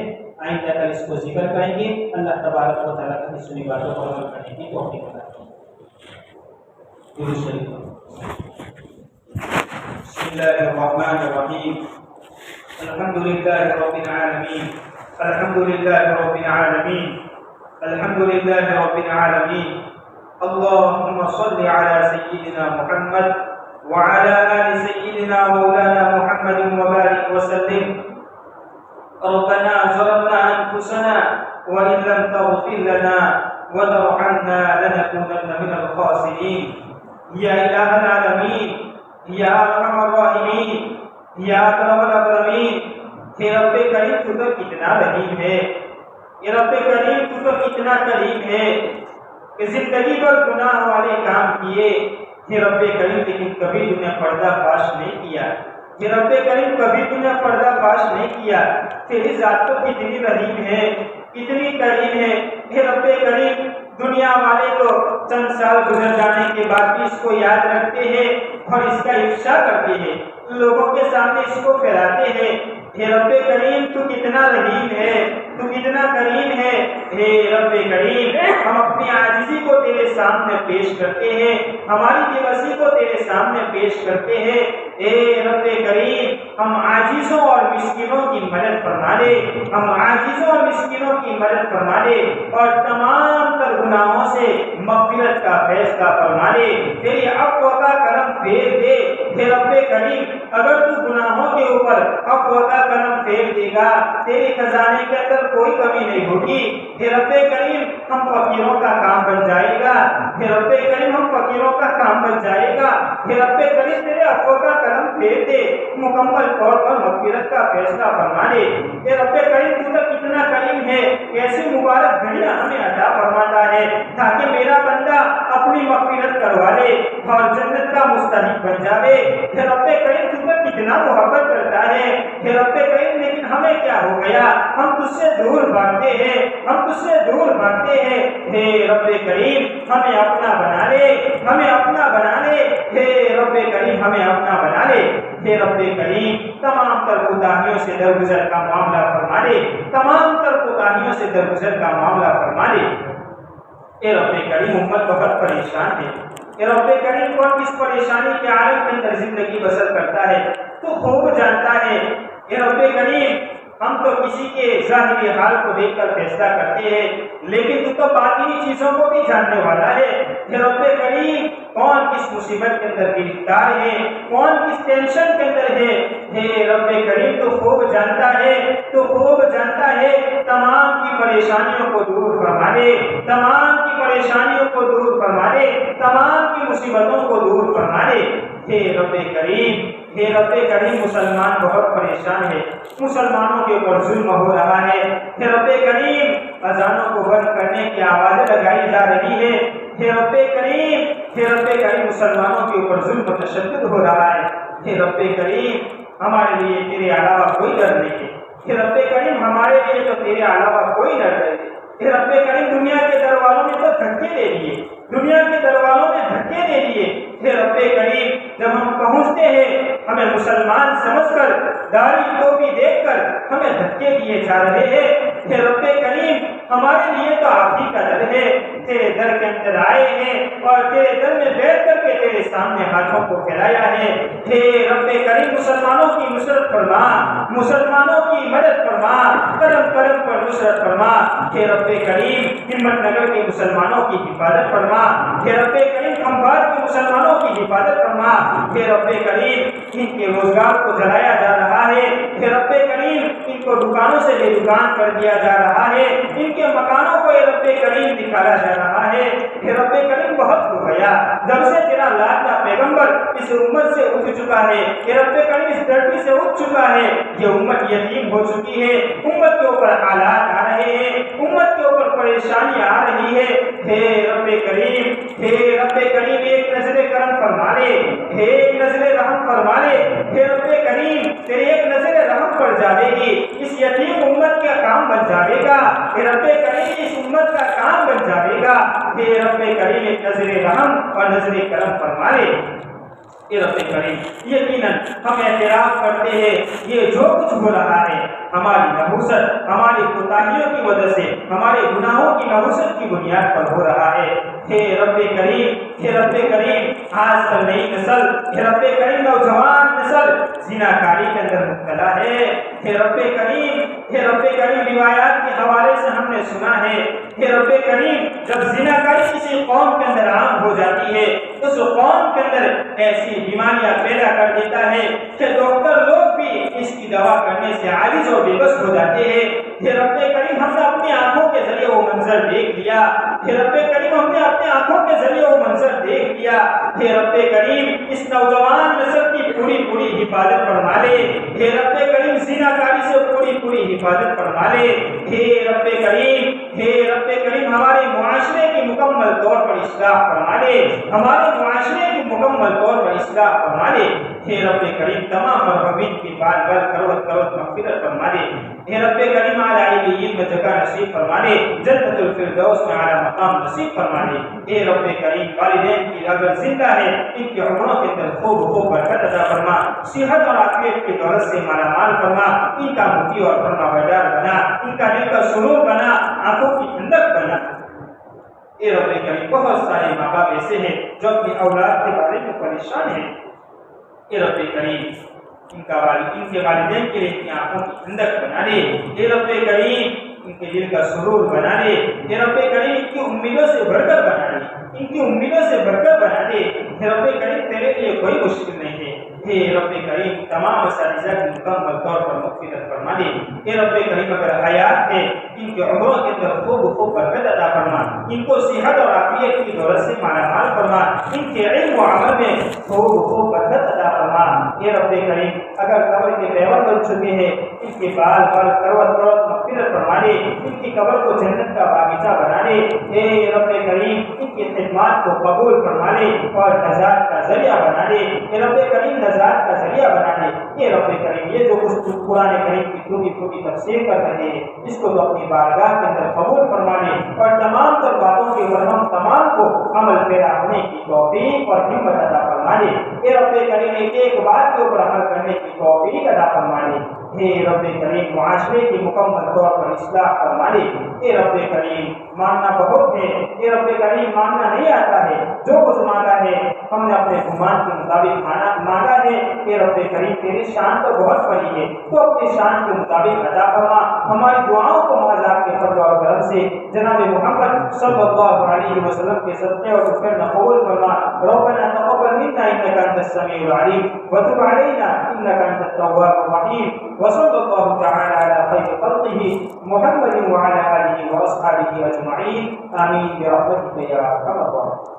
آئندہ کل اس کو ذکر کریں گے۔ اللہ تبارک و تعالیٰ کہیں سنی باتوں پر عمل کرنے کی توفیق عطا فرمائے۔ بسم اللہ الرحمن الرحیم، الحمد للہ رب العالمین، الحمد للہ رب العالمین، الحمد للہ رب العالمین۔ اللهم صل على سيدنا محمد وعلى آل سيدنا مولانا محمد وبارك وسلم۔ ربنا ظلمنا أنفسنا وإن لم تغفر لنا وترحمنا لنكونن من الخاسرين۔ یا الہ العالمین، یا ارحم الراحمین، یا اکرم الاکرمین، اے رب کریم تو کتنا رحیم ہے، اے رب کریم تو کتنا کریم ہے کہ زندگی پر گناہ والے کام کیے، اے رب کریم لیکن کبھی تو نے پردہ فاش نہیں کیا، اے رب کریم کبھی تو نے پردہ فاش نہیں کیا۔ تیری ذات تو کتنی رحیم ہے، کتنی کریم ہے، اے رب کریم دنیا والے تو چند سال گزر جانے کے بعد بھی اس کو یاد رکھتے ہیں اور اس کا افشا کرتے ہیں، لوگوں کے سامنے اس کو پھیلاتے ہیں۔ اے رب کریم تو کتنا رحیم ہے، تو کتنا کریم ہے۔ اے رب کریم ہم اپنی عاجزی کو تیرے سامنے پیش کرتے ہیں، ہماری بے بسی کو تیرے سامنے پیش کرتے ہیں۔ اے رب کریم ہم عاجزوں اور مسکینوں کی مدد فرما دے، ہم عاجزوں اور مسکینوں کی مدد فرما دے اور تمام تر گناہوں سے مغفرت کا فیصلہ فرما دے، تیری عفو کا کرم پھیر دے۔ اے رب کریم اگر تو گناہوں کے اوپر عفو کا کرم پھیر دے گا، تیرے خزانے کے اندر اندر کوئی کمی نہیں ہوگی۔ اے رب کریم ہم فقیروں کا کام بن جائے گا، اے رب کریم ہم فقیروں کا کام بن جائے گا۔ اے رب کریم تیرے عفو کا کرم پھیر دے، مکمل طور پر مغفرت کا فیصلہ فرما دے۔ اے رب کریم تو کتنا کریم ہے، ایسی مبارک گھڑیاں ہمیں عطا فرماتا ہے تاکہ میرا بندہ اپنی مغفرت کروا لے اور جنت کا مستحق بن جاوے۔ اے رب کریم تو کتنا محبت کرتا ہے، اے رب کریم لیکن ہمیں کیا ہو گیا، ہم تجھ سے دور بھاگتے ہیں، ہم تجھ سے دور بھاگتے ہیں۔ اے رب کریم ہمیں اپنا بنا لے، ہمیں اپنا بنا لے، اے رب کریم ہمیں اپنا بنا لے۔ اے رب کریم تمام تر کوتاہیوں سے درگزر کا معاملہ فرما دے، تمام تر کوتاہیوں سے درگزر کا معاملہ فرما دے۔ اے رب کریم امت بہت پریشان ہے، اے رب کریم کون کس پریشانی کے عالم کے اندر زندگی بسر کرتا ہے تو خوب جانتا ہے۔ اے رب کریم ہم تو کسی کے ظاہری حال کو دیکھ کر فیصلہ کرتے ہیں، لیکن تو باطنی چیزوں کو بھی جاننے والا ہے۔ اے رب کریم کون کس مصیبت کے اندر گرفتار ہے، کون کس ٹینشن کے اندر ہے، اے رب کریم تو خوب جانتا ہے، تو خوب جانتا ہے۔ تمام کی پریشانیوں کو دور فرما دے، تمام کی پریشانیوں کو دور فرما دے، تمام کی مصیبتوں کو دور فرما دے۔ اے رب کریم، اے رب کریم مسلمان بہت پریشان ہے، مسلمانوں کے اوپر ظلم ہو رہا ہے۔ اے رب کریم اذانوں کو بند کرنے کی آوازیں لگائی جا رہی ہے۔ اے رب کریم، اے رب کریم مسلمانوں کے اوپر ظلم و تشدد ہو رہا ہے۔ اے رب کریم ہمارے لیے تیرے علاوہ کوئی ڈر نہیں ہے، اے رب کریم ہمارے لیے تو تیرے علاوہ کوئی ڈر نہیں ہے۔ اے رب کریم دنیا کے در والوں نے تو دھکے دے دیے، دنیا کے در والوں نے دھکے دے دیے۔ اے رب کریم جب ہم پہنچتے ہیں ہمیں مسلمان سمجھ کر، داڑھی ٹوپی دیکھ کر ہمیں دھکے دیے جا رہے ہیں۔ اے رب کریم ہمارے لیے تو آپ ہی کا در ہے، تیرے در کے اندر آئے ہیں اور تیرے در میں بیٹھ کر کے تیرے سامنے ہاتھوں کو پھیلایا ہے۔ اے رب کریم مسلمانوں کی نصرت فرما، مسلمانوں کی مدد فرما، کرم کرم پر نصرت فرما۔ اے رب کریم ہمت نگر کے مسلمانوں کی حفاظت فرما، اے رب کریم کھمبات کے مسلمانوں کی حفاظت فرما۔ اے رب کریم ان کے روزگار کو جلایا جا رہا ہے، اے رب کریم ان کو دکانوں سے بے دکان کر دیا جا رہا ہے، ان کے مکانوں کو اے رب کریم نکالا جا رہا ہے۔ اے رب کریم بہت ہو گیا جب سے تیرا لاڈلا پیغمبر اس امت سے اٹھ چکا ہے، اے رب کریم اس دھرتی سے اٹھ چکا ہے، یہ امت یتیم ہو چکی ہے، امت کے اوپر حالات آ رہے ہیں، امت کے اوپر پریشانی آ رہی ہے۔ اے رب کریم، اے رب کریم ایک نظر کرم فرما لے، ایک نظر رحم فرما لے۔ اے رب کریم تیرے ایک نظر رحم پڑ جاوے گی، اس یتیم امت کا کام بن جاوے گا۔ اے رب کریم اس امت کا کام بن جاوے گا۔ اے رب کریم ایک نظر رحم اور نظر کرم فرما لے۔ اے رب کریم یقیناً ہم اعتراف کرتے ہیں یہ جو کچھ ہو رہا ہے ہماری نحوست، ہماری کوتاہیوں کی وجہ سے، ہمارے گناہوں کی نحوست کی بنیاد پر ہو رہا ہے۔ اے رب کریم، اے رب کریم آج کل نئی نسل، اے رب کریم نوجوان نسل زنا کاری کے اندر مبتلا ہے۔ اے رب کریم، اے رب کریم روایات کے حوالے سے ہم نے سنا ہے، اے رب کریم جب زنا کاری کسی قوم کے اندر عام ہو جاتی ہے تو اس قوم کے اندر ایسی بیماریاں پیدا کر دیتا ہے کہ ڈاکٹر لوگ بھی اس کی دوا کرنے سے عاجز اور بے بس ہو جاتے ہیں۔ اے رب کریم ہم نے اپنی آنکھوں کے ذریعے وہ منظر دیکھ لیا، اے رب کریم ہم نے اپنی آنکھوں کے ذریعے وہ منظر دیکھ لیا۔ اے رب کریم اس نوجوان نسل کی پوری پوری حفاظت فرما لے، اے رب کریم زنا کاری سے پوری پوری حفاظت فرما لے۔ اے رب کریم، اے رب کریم ہمارے معاشرے کی مکمل طور پر اصلاح فرما لے، ہمارے معاشرے کی مکمل طور پر اصلاح فرما لے۔ اے رب کریم تمام مرحومین کی بار بار کروٹ کروٹ مغفرت فرما دے۔ اے رب کریم اعلیٰ علیین میں جگہ نصیب فرما دے، جنت الفردوس میں اعلیٰ مقام نصیب فرما دے۔ اے رب کریم والدین کی اگر زندہ ہے ان کے عمروں کے اندر خوب خوب برکت عطا فرما، صحت اور عافیت کی دولت سے مالا مال فرما، ان کا مطیع اور فرما بردار بنا، ان کا دل کا سرور بنا، آنکھوں کی ٹھنڈک بنا۔ اے رب کریم بہت سارے ماں باپ ایسے ہیں جو اپنی اولاد کے بارے میں پریشان ہیں، اے رب کریم ان کے والدین کے لیے اپنی آنکھوں کی ٹھنڈک بنا دے۔ اے رب کریم ان کے دل کا سرور بنا دے۔ اے رب کریم ان کی امیدوں سے برکت بنا دے، ان کی امیدوں سے برکت بنا دے۔ اے رب کریم تیرے لیے کوئی مشکل نہیں ہے۔ اے رب کریم تمام اساتذہ کی مکمل طور پر مغفرت فرما دے۔ اے رب کریم اگر حیات ہے ان کے عمروں کے اندر خوب برکت عطا فرما، ان کو صحت اور عافیت کی دولت سے مالا مال فرما، ان کے علم و عمل میں خوب برکت عطا فرما۔ اے رب کریم اگر قبر کے پیون بن چکے ہیں ان کے بال کروٹ مغفرت فرما دے، ان کی قبر کو جنت کا باغیچہ بنا دے۔ اے رب کریم ان کی خدمات کو قبول فرما لے اور نجات کا ذریعہ بنا دے۔ اے رب کریم نجات کا ذریعہ بنا دے۔ اے رب کریم یہ جو کچھ قرآن کریم کی چھوٹی تفسیر کر رہے ہیں اس کو تو اپنی بارگاہ کے اندر قبول فرما لے اور تمام تر باتوں کے اوپر ہم تمام کو عمل پیرا ہونے کی توفیق اور ہمت عطا فرما دے۔ اے رب کریم ایک بات کے اوپر عمل کرنے کی توفیق عطا فرما دے۔ اے رب کریم معاشرے کی مکمل طور پر اصلاح فرما دے۔ اے رب کریم ماننا بہت ہے، اے رب کریم ماننا نہیں آتا ہے، جو کچھ مانگا ہے ہم نے اپنے گمان کے مطابق مانگا ہے۔ اے رب کریم تیری شان تو بہت بڑی ہے، تو اپنی شان کے مطابق عطا فرما۔ ہماری دعاؤں کو محض آپ کے فضل اور کرم سے جناب محمد صلی اللہ علیہ وسلم کے صدقے اور فکر قبول فرما۔ ربنا تقبل منا انك انت السميع العليم وتب علينا انك انت التواب الرحيم وصلى الله تعالى على خير خلقه محمد وعلى اله واصحابه اجمعين آمين برحمتك يا ارحم الراحمين۔